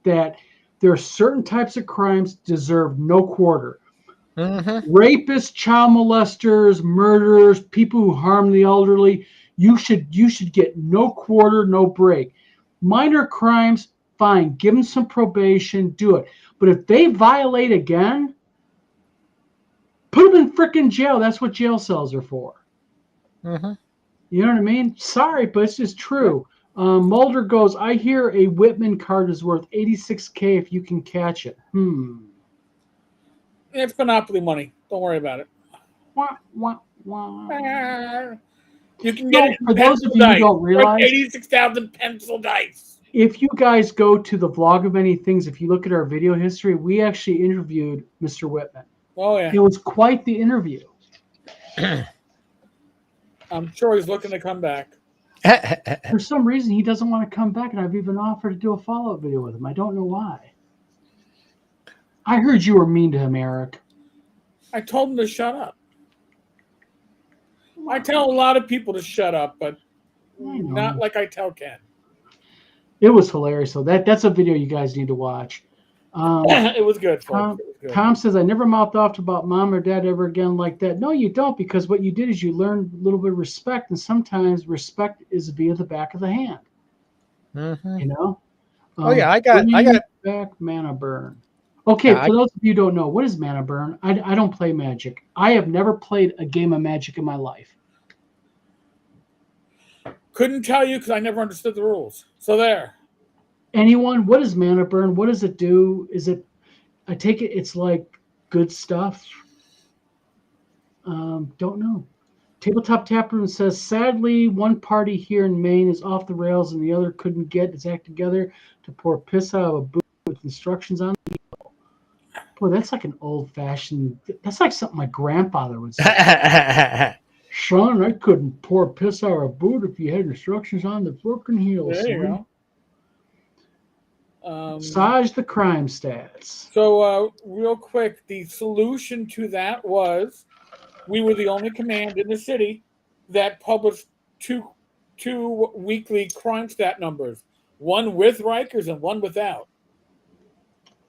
that there are certain types of crimes deserve no quarter. Mm-hmm. Rapists, child molesters, murderers, people who harm the elderly, you should get no quarter, no break. Minor crimes, fine, give them some probation, do it. But if they violate again, put them in frickin' jail. That's what jail cells are for. Mm-hmm. You know what I mean? Sorry, but it's just true. Mulder goes, I hear a Whitman card is worth $86K if you can catch it. It's Monopoly money. Don't worry about it. Wah, wah, wah. You can get it for those of you who don't realize, 86,000 pencil dice. if you guys go to the vlog of many things, if you look at our video history, we actually interviewed Mr. Whitman. Oh yeah, It was quite the interview. I'm sure he's looking to come back. For some reason, he doesn't want to come back, and I've even offered to do a follow-up video with him. I don't know why. I heard you were mean to him, Eric. I told him to shut up. I tell a lot of people to shut up, but not like I tell Ken. It was hilarious. So that's a video you guys need to watch. It was good, folks. It was good. Tom says, I never mouthed off about mom or dad ever again like that. No, you don't, because what you did is you learned a little bit of respect, and sometimes respect is via the back of the hand. Mm-hmm. You know? Oh yeah, I got back mana burn. Okay, for those of you who don't know, what is mana burn? I don't play Magic. I have never played a game of Magic in my life. Couldn't tell you because I never understood the rules. So there. Anyone? What is mana burn? What does it do? Is it? I take it it's like good stuff. Don't know. Tabletop Taproom says, sadly, one party here in Maine is off the rails and the other couldn't get its act together to pour piss out of a boot with instructions on it. Boy, that's like an old-fashioned. That's like something my grandfather would say. Son, I couldn't pour piss out of a boot if you had instructions on the broken heels. There you go. Massage the crime stats. So, real quick, the solution to that was we were the only command in the city that published two weekly crime stat numbers, one with Rikers and one without.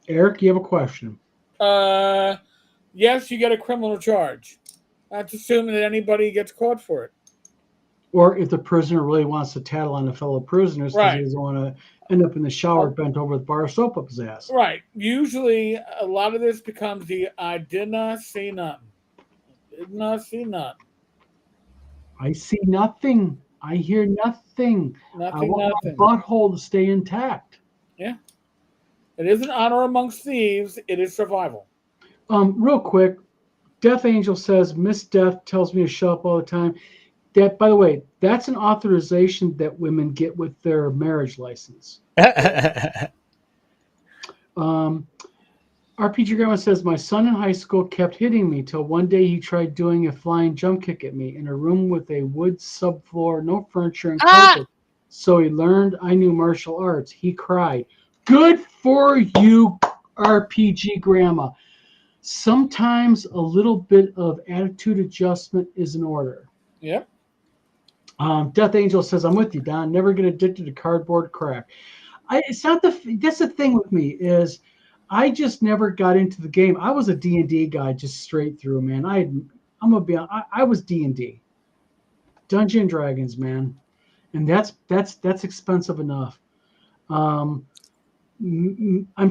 Eric, you have a question? Yes, you get a criminal charge. That's assuming that anybody gets caught for it. Or if the prisoner really wants to tattle on the fellow prisoners because he doesn't want to end up in the shower bent over with bar of soap up his ass. Right. Usually, a lot of this becomes the I did not see nothing. Did not see nothing. I see nothing. I hear nothing. I want my butthole to stay intact. Yeah. It isn't honor amongst thieves. It is survival. Real quick, Death Angel says, Miss Death tells me to shut up all the time. That, by the way, that's an authorization that women get with their marriage license. RPG Grandma says, my son in high school kept hitting me till one day he tried doing a flying jump kick at me in a room with a wood subfloor, no furniture and carpet. So he learned I knew martial arts. He cried. Good for you, RPG Grandma. Sometimes a little bit of attitude adjustment is in order. Yep. Death Angel says, I'm with you, Don. Never get addicted to cardboard crap. It's not that's the thing with me is I just never got into the game. I was a D&D guy just straight through, man. I'm gonna be honest, I was D&D. Dungeon and Dragons, man. And that's expensive enough. I'm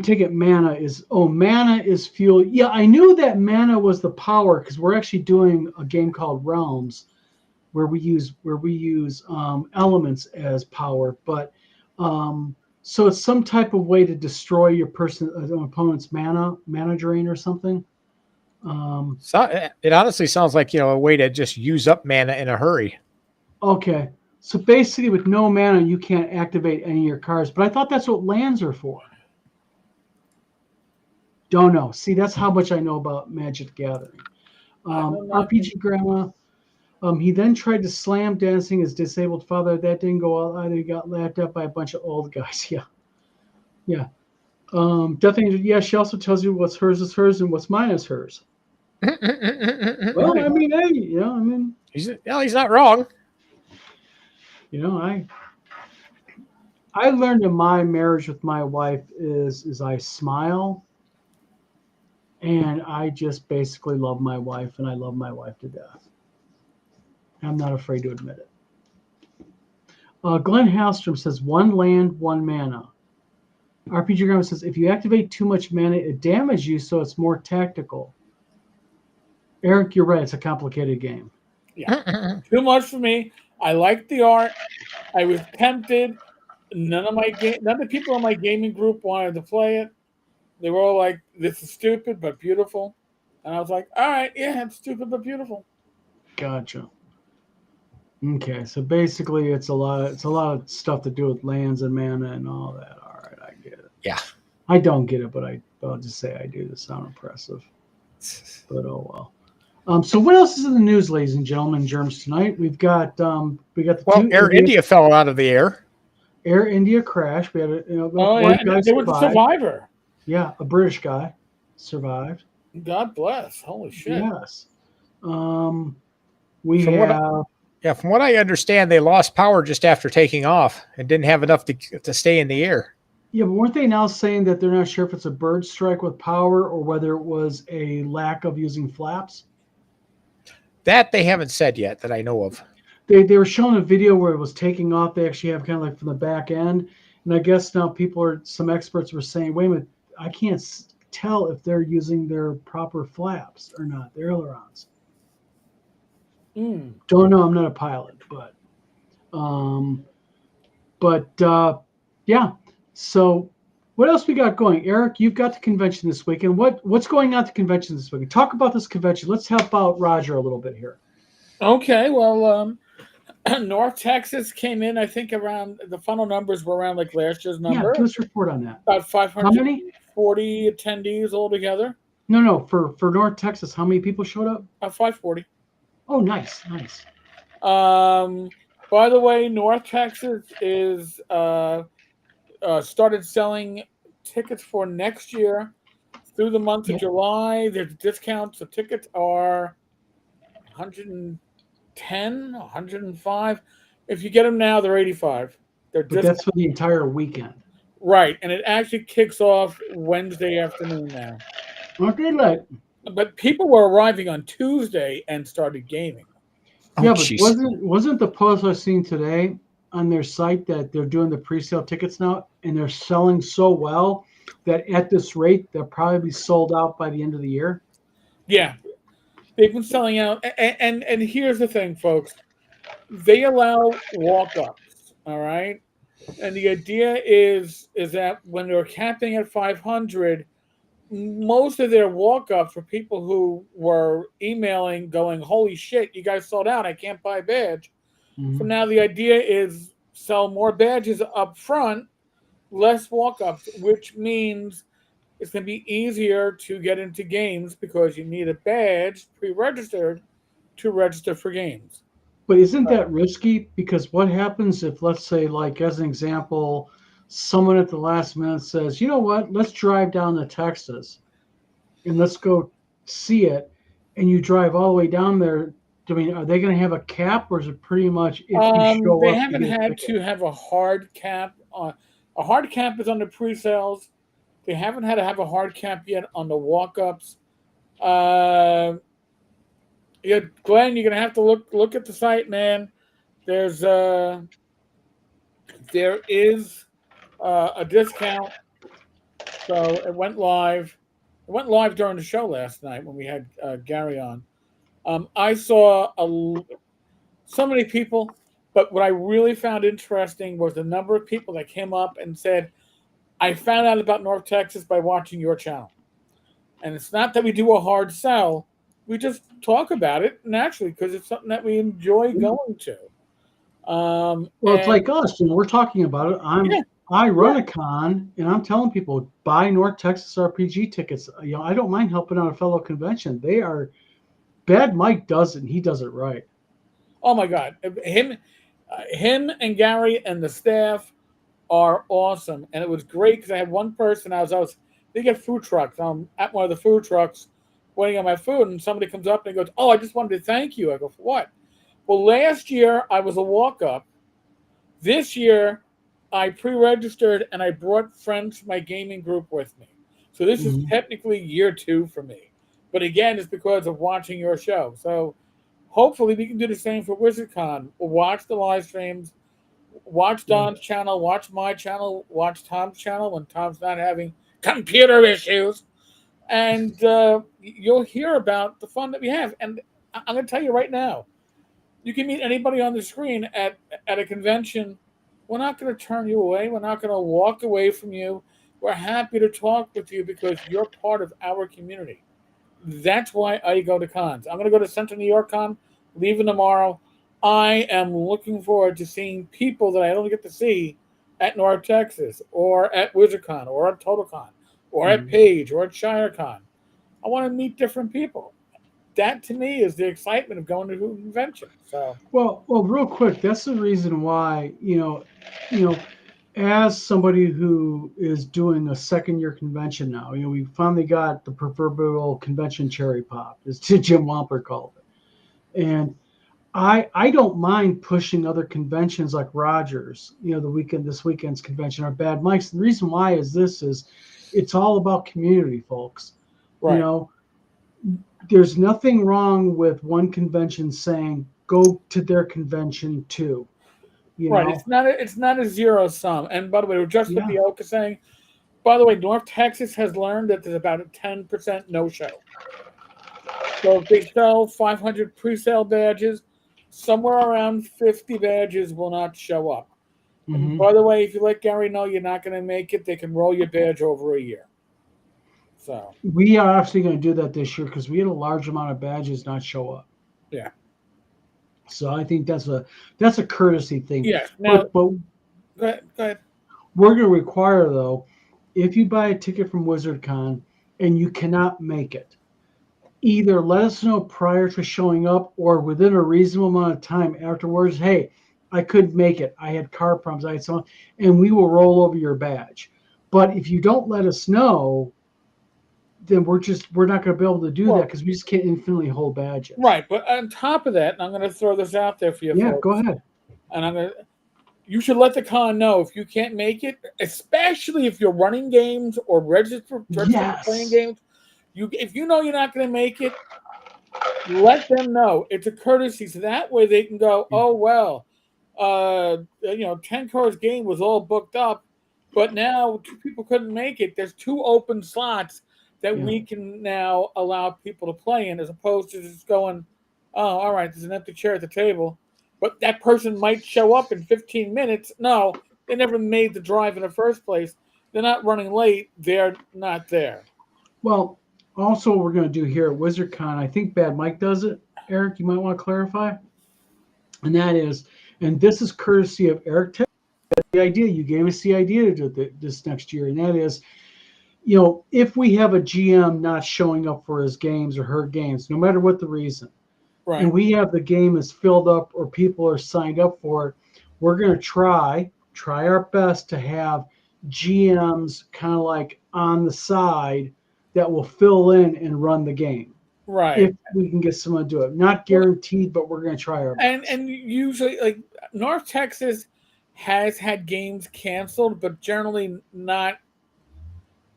taking mana is fuel. Yeah, I knew that mana was the power because we're actually doing a game called Realms where we use elements as power, but so it's some type of way to destroy your opponent's mana drain or something. So it honestly sounds like a way to just use up mana in a hurry. Okay, so basically with no mana you can't activate any of your cards, but I thought that's what lands are for. Don't know. See, that's how much I know about Magic the Gathering. RPG Grandma. He then tried to slam dancing his disabled father. That didn't go well either. He got laughed at by a bunch of old guys. Yeah. Death Angel. Yeah, she also tells you what's hers is hers and what's mine is hers. Well, I mean, hey, he's not wrong. I learned in my marriage with my wife is I smile, and I just basically love my wife, and I love my wife to death. I'm not afraid to admit it. Glenn Hallstrom says, 1 land, 1 mana. RPG Grandma says, if you activate too much mana, it damages you, so it's more tactical. Eric, you're right. It's a complicated game. Yeah. Too much for me. I like the art. I was tempted. None of the people in my gaming group wanted to play it. They were all like, this is stupid but beautiful. And I was like, all right, yeah, it's stupid but beautiful. Gotcha. Okay, so basically it's a lot of stuff to do with lands and mana and all that. All right, I get it. Yeah. I don't get it, but I'll just say I do to sound impressive. But oh well. So what else is in the news, ladies and gentlemen, germs tonight? We've got the Air India fell out of the air. Air India crash. We had They were the survivor. Yeah, a British guy survived. God bless. Holy shit. Yes. From what I understand, they lost power just after taking off and didn't have enough to stay in the air. Yeah, but weren't they now saying that they're not sure if it's a bird strike with power or whether it was a lack of using flaps? That they haven't said yet that I know of. They were showing a video where it was taking off. They actually have kind of like from the back end. And I guess now some experts were saying, wait a minute, I can't tell if they're using their proper flaps or not, their ailerons. Don't know. I'm not a pilot, yeah. So what else we got going? Eric, you've got the convention this weekend. What's going on at the convention this weekend? Talk about this convention. Let's help out Roger a little bit here. Okay. Well, North Texas came in, I think around the final numbers were around like last year's number. Yeah, give us a report on that. About 540 How many? attendees altogether. No. For North Texas, how many people showed up? 540. Oh, nice. By the way, North Texas is started selling tickets for next year through the month of July. There's discounts. The tickets are $110, $105. If you get them now, they're $85. But that's for the entire weekend. Right, and it actually kicks off Wednesday afternoon now. Okay, look. But people were arriving on Tuesday and started gaming. Yeah, but wasn't the post I seen today on their site that they're doing the pre-sale tickets now and they're selling so well that at this rate they'll probably be sold out by the end of the year? Yeah, they've been selling out. And here's the thing, folks. They allow walk-ups, all right? And the idea is that when they're capping at 500, most of their walk-ups were people who were emailing going, holy shit, you guys sold out. I can't buy a badge. Mm-hmm. So now the idea is sell more badges up front, less walk-ups, which means it's going to be easier to get into games because you need a badge pre-registered to register for games. But isn't that risky? Because what happens if, let's say, like as an example, someone at the last minute says, you know what, let's drive down to Texas and let's go see it, and you drive all the way down there. I mean, are they going to have a cap, or is it pretty much if you show They up? haven't had to have a hard cap on. A hard cap is on the pre-sales. They haven't had to have a hard cap yet on the walk-ups. Yeah, Glenn, you're gonna have to look at the site, man. There is a discount, so it went live. It went live during the show last night when we had Gary on. I saw so many people, but what I really found interesting was the number of people that came up and said, "I found out about North Texas by watching your channel." And it's not that we do a hard sell. We just talk about it naturally because it's something that we enjoy going to. Well, it's like us, and we're talking about it. I run a con, and I'm telling people buy North Texas RPG tickets. You know, I don't mind helping out a fellow convention. They are Bad. Mike does it, and he does it right. Oh my God, him and Gary and the staff are awesome, and it was great because I had one person. They get food trucks. I'm at one of the food trucks waiting on my food, and somebody comes up and goes, "Oh, I just wanted to thank you." I go, "For what?" Well, last year I was a walk-up. This year I pre-registered and I brought friends from my gaming group with me. So this is technically year 2 for me. But again, it's because of watching your show. So hopefully we can do the same for WizardCon. We'll watch the live streams, watch Don's channel, watch my channel, watch Tom's channel when Tom's not having computer issues. And you'll hear about the fun that we have. And I'm going to tell you right now, you can meet anybody on the screen at a convention. We're not going to turn you away. We're not going to walk away from you. We're happy to talk with you because you're part of our community. That's why I go to cons. I'm going to go to Central New York Con, leaving tomorrow. I am looking forward to seeing people that I don't get to see at North Texas or at WizardCon or at TotalCon or at Page or at ShireCon. I want to meet different people. That to me is the excitement of going to a convention. So well, real quick, that's the reason why as somebody who is doing a second-year convention now, we finally got the proverbial convention cherry pop, as Jim Wampler called it, and I don't mind pushing other conventions like Rogers, this weekend's convention, or Bad Mike's. The reason why is it's all about community, folks. right. There's nothing wrong with one convention saying go to their convention too. Right. It's not a zero sum. And by the way, just what the Oka saying. By the way, North Texas has learned that there's about a 10% no-show. So if they sell 500 pre-sale badges, somewhere around 50 badges will not show up. And by the way, if you let Gary know you're not going to make it, they can roll your badge over a year. So we are actually going to do that this year because we had a large amount of badges not show up. Yeah. So I think that's a courtesy thing. Yes. Now, but go ahead. We're going to require, though, if you buy a ticket from WizardCon and you cannot make it, either let us know prior to showing up or within a reasonable amount of time afterwards. Hey, I couldn't make it. I had car problems. I had so, and we will roll over your badge. But if you don't let us know, then we're not going to be able to do that because we just can't infinitely hold badges. Right, but on top of that, and I'm going to throw this out there for you. Yeah, folks, go ahead. And you should let the con know if you can't make it, especially if you're running games or registered playing games. If you know you're not going to make it, let them know. It's a courtesy, so that way they can go, oh well, 10 Cars game was all booked up, but now 2 people couldn't make it. There's 2 open slots that we can now allow people to play in, as opposed to just going, oh, all right, there's an empty chair at the table, but that person might show up in 15 minutes. No, they never made the drive in the first place. They're not running late. They're not there. Well, also what we're going to do here at WizardCon, I think Bad Mike does it. Eric, you might want to clarify. And that is, and this is courtesy of Eric. The idea, you gave us the idea to do this next year, and that is, if we have a GM not showing up for his games or her games, no matter what the reason, Right. and we have the game is filled up or people are signed up for it, we're going to try our best to have GMs kind of like on the side that will fill in and run the game. Right. If we can get someone to do it. Not guaranteed, but we're going to try our best. And usually, like, North Texas has had games canceled, but generally not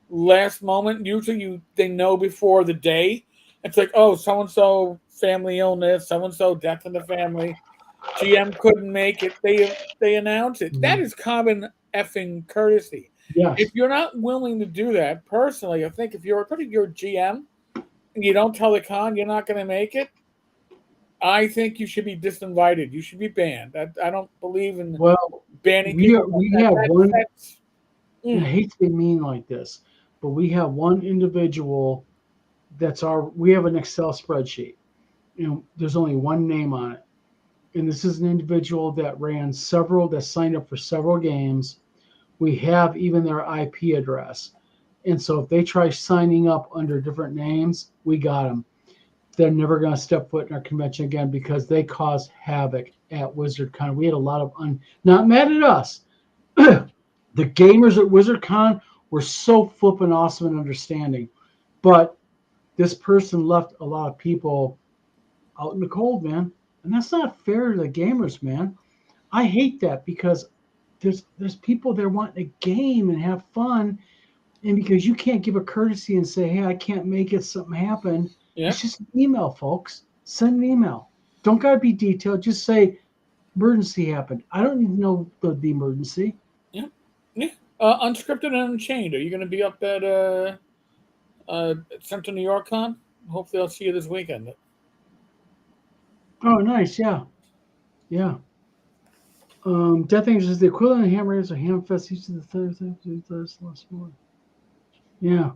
last moment. Usually they know before the day. It's like, oh, so and so family illness, so and so death in the family. GM couldn't make it. They announce it. That is common effing courtesy. Yes. If you're not willing to do that, personally, I think if you're GM and you don't tell the con you're not going to make it, I think you should be disinvited. You should be banned. I don't believe in banning people. We have one. I hate to be mean like this, but we have one individual we have an Excel spreadsheet. There's only one name on it. And this is an individual that signed up for several games. We have even their IP address. And so if they try signing up under different names, we got them. They're never going to step foot in our convention again because they caused havoc at WizardCon. We had a lot of not mad at us. The gamers at WizardCon were so flippin' awesome and understanding. But this person left a lot of people out in the cold, man. And that's not fair to the gamers, man. I hate that because there's people there wanting a game and have fun. And because you can't give a courtesy and say, hey, I can't make it, something happened. Yeah. It's just an email, folks. Send an email. Don't got to be detailed. Just say, emergency happened. I don't even know the emergency. Yeah. Unscripted and Unchained. Are you going to be up at Central New York Con? Hopefully I'll see you this weekend. Oh, nice. Yeah. Death Angels is the equivalent of Hammerheads or Hamfest. Each of the Thursdays last month. Yeah.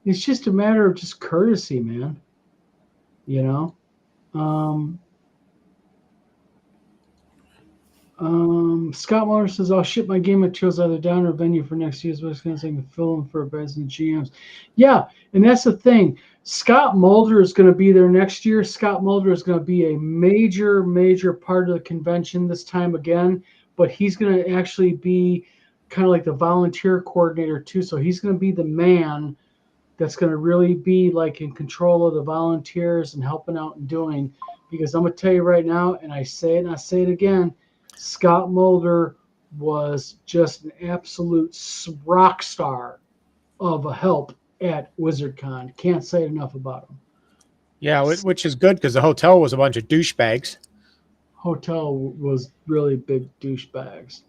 It's just a matter of just courtesy, man. Scott Muller says, I'll ship my game materials either down or venue for next year's Wisconsin to fill in for events and GMs. Yeah, and that's the thing. Scott Mulder is going to be there next year. Scott Mulder is going to be a major, major part of the convention this time again, but he's going to actually be kind of like the volunteer coordinator too. So he's going to be the man that's going to really be like in control of the volunteers and helping out and doing. Because I'm going to tell you right now, and I say it and I say it again, Scott Mulder was just an absolute rock star of a help at WizardCon. Can't say enough about him. Yeah, which is good because the hotel was a bunch of douchebags. Hotel was really big douchebags.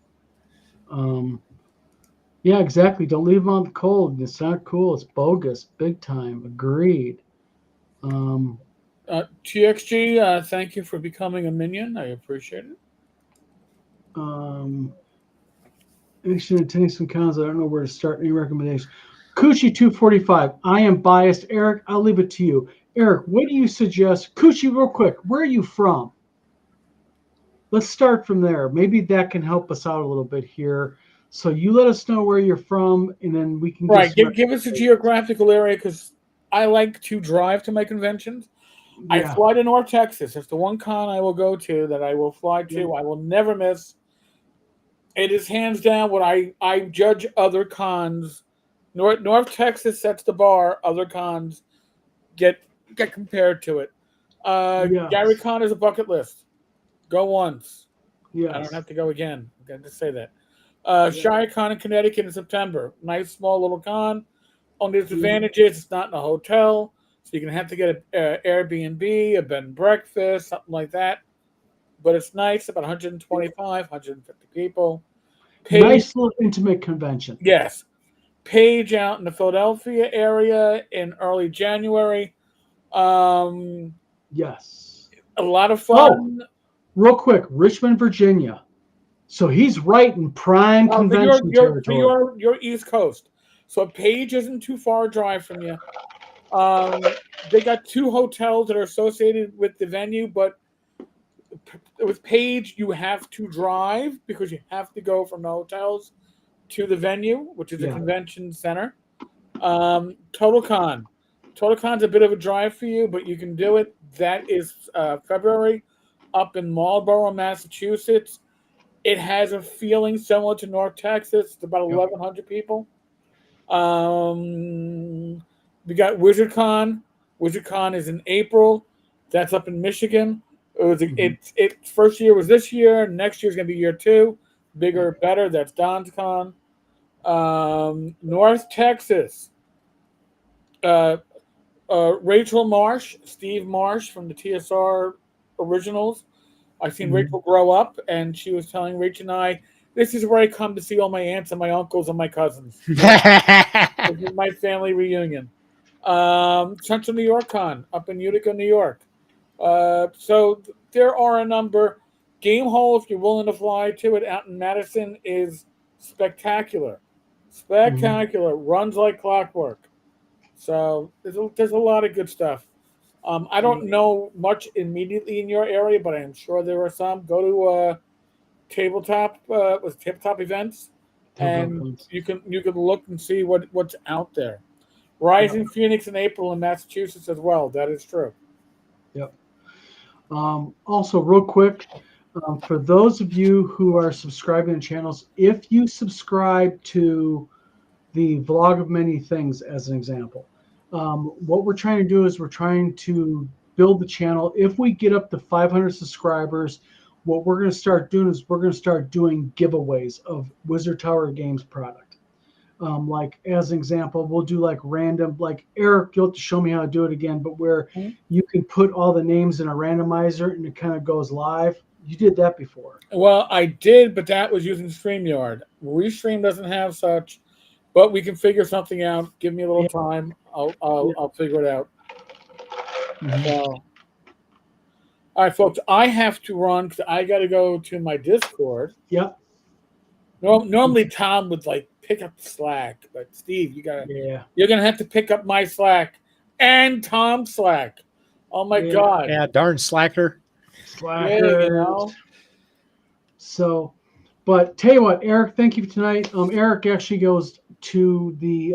Yeah, exactly. Don't leave them on the cold. It's not cool. It's bogus. Big time. Agreed. TXG, thank you for becoming a minion. I appreciate it. Actually, attending some cons. I don't know where to start. Any recommendations? Coochie 245. I am biased. Eric, I'll leave it to you. Eric, what do you suggest? Coochie, real quick, where are you from? Let's start from there. Maybe that can help us out a little bit here. So you let us know where you're from, and then we can give us a geographical area because I like to drive to my conventions. Yeah. I fly to North Texas. It's the one con I will go to that I will fly to. Yeah. I will never miss. It is hands down what I judge other cons. North Texas sets the bar. Other cons get compared to it. Yes. Gary Con is a bucket list. Go once. Yes. I don't have to go again. I'm going to say that. Shire Con in Connecticut in September. Nice small little con. Only disadvantages, it's not in a hotel. So you're going to have to get an Airbnb, a bed and breakfast, something like that. But it's nice, about 125, 150 people. Nice little intimate convention. Yes. Page out in the Philadelphia area in early January. Yes. A lot of fun. Oh, real quick, Richmond, Virginia. So he's right in prime convention territory. You're East Coast. So Page isn't too far a drive from you. They got 2 hotels that are associated with the venue, but with Page, you have to drive because you have to go from the hotels to the venue, which is a convention center. Total Con. Total Con's a bit of a drive for you, but you can do it. That is February up in Marlborough, Massachusetts. It has a feeling similar to North Texas. It's about 1,100 people. We got WizardCon. WizardCon is in April. That's up in Michigan. Its first year was this year. Next year's going to be year 2. Bigger, better. That's Don's Con. North Texas. Rachel Marsh, Steve Marsh from the TSR Originals. I've seen Rachel grow up, and she was telling Rach and I, this is where I come to see all my aunts and my uncles and my cousins. This is my family reunion. Central New York Con up in Utica, New York. So there are a number. Game Hole, if you're willing to fly to it out in Madison, is spectacular. Spectacular. Runs like clockwork. So there's a lot of good stuff. I don't know much immediately in your area, but I am sure there are some. Go to tabletop events, and you can look and see what's out there. Rising Phoenix in April in Massachusetts as well. That is true. Yep. Also, real quick, for those of you who are subscribing to channels, if you subscribe to the Vlog of Many Things, as an example, what we're trying to do is we're trying to build the channel. If we get up to 500 subscribers, what we're going to start doing is we're going to start doing giveaways of Wizard Tower Games product. Like as an example, we'll do like random, like Eric, you'll have to show me how to do it again, but where you can put all the names in a randomizer and it kind of goes live. You did that before. Well, I did, but that was using StreamYard. Restream doesn't have such, but we can figure something out. Give me a little time. I'll figure it out. So, all right, folks, I have to run because I got to go to my Discord. Yep. Normally Tom would like pick up the slack, but Steve, you're gonna have to pick up my slack and Tom's slack. Oh my God! Yeah, darn slacker. So, but tell you what, Eric, thank you for tonight. Eric actually goes to the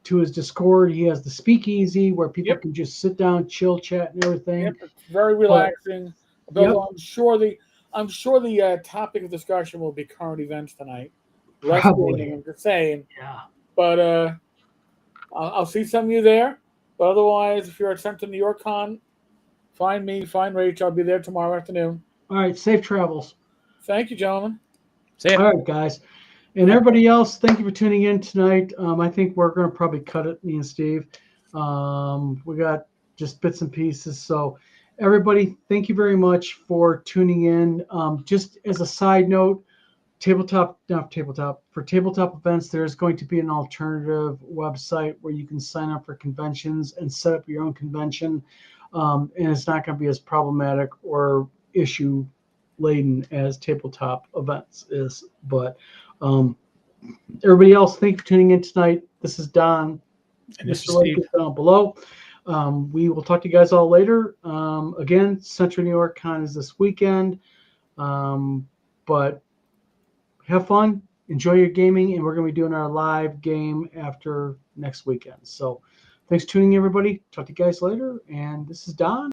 to his Discord. He has the speakeasy where people can just sit down, chill, chat, and everything. Yep, it's very relaxing. I'm sure the topic of discussion will be current events tonight. Probably. I'm just saying. Yeah. But I'll see some of you there. But otherwise, if you're at Central New York Con, find me, find Rach. I'll be there tomorrow afternoon. All right. Safe travels. Thank you, gentlemen. See ya. All right, guys. And everybody else, thank you for tuning in tonight. I think we're going to probably cut it, me and Steve. We got just bits and pieces. So everybody, thank you very much for tuning in. Just as a side note, for tabletop events, there's going to be an alternative website where you can sign up for conventions and set up your own convention. And it's not going to be as problematic or issue laden as tabletop events is. But everybody else, thank you for tuning in tonight. This is Don. And this is Mr. Lake Steve. is down below. We will talk to you guys all later. Again, Central New York Con is this weekend. But have fun, enjoy your gaming, and we're going to be doing our live game after next weekend. So thanks for tuning in, everybody. Talk to you guys later. And this is Don.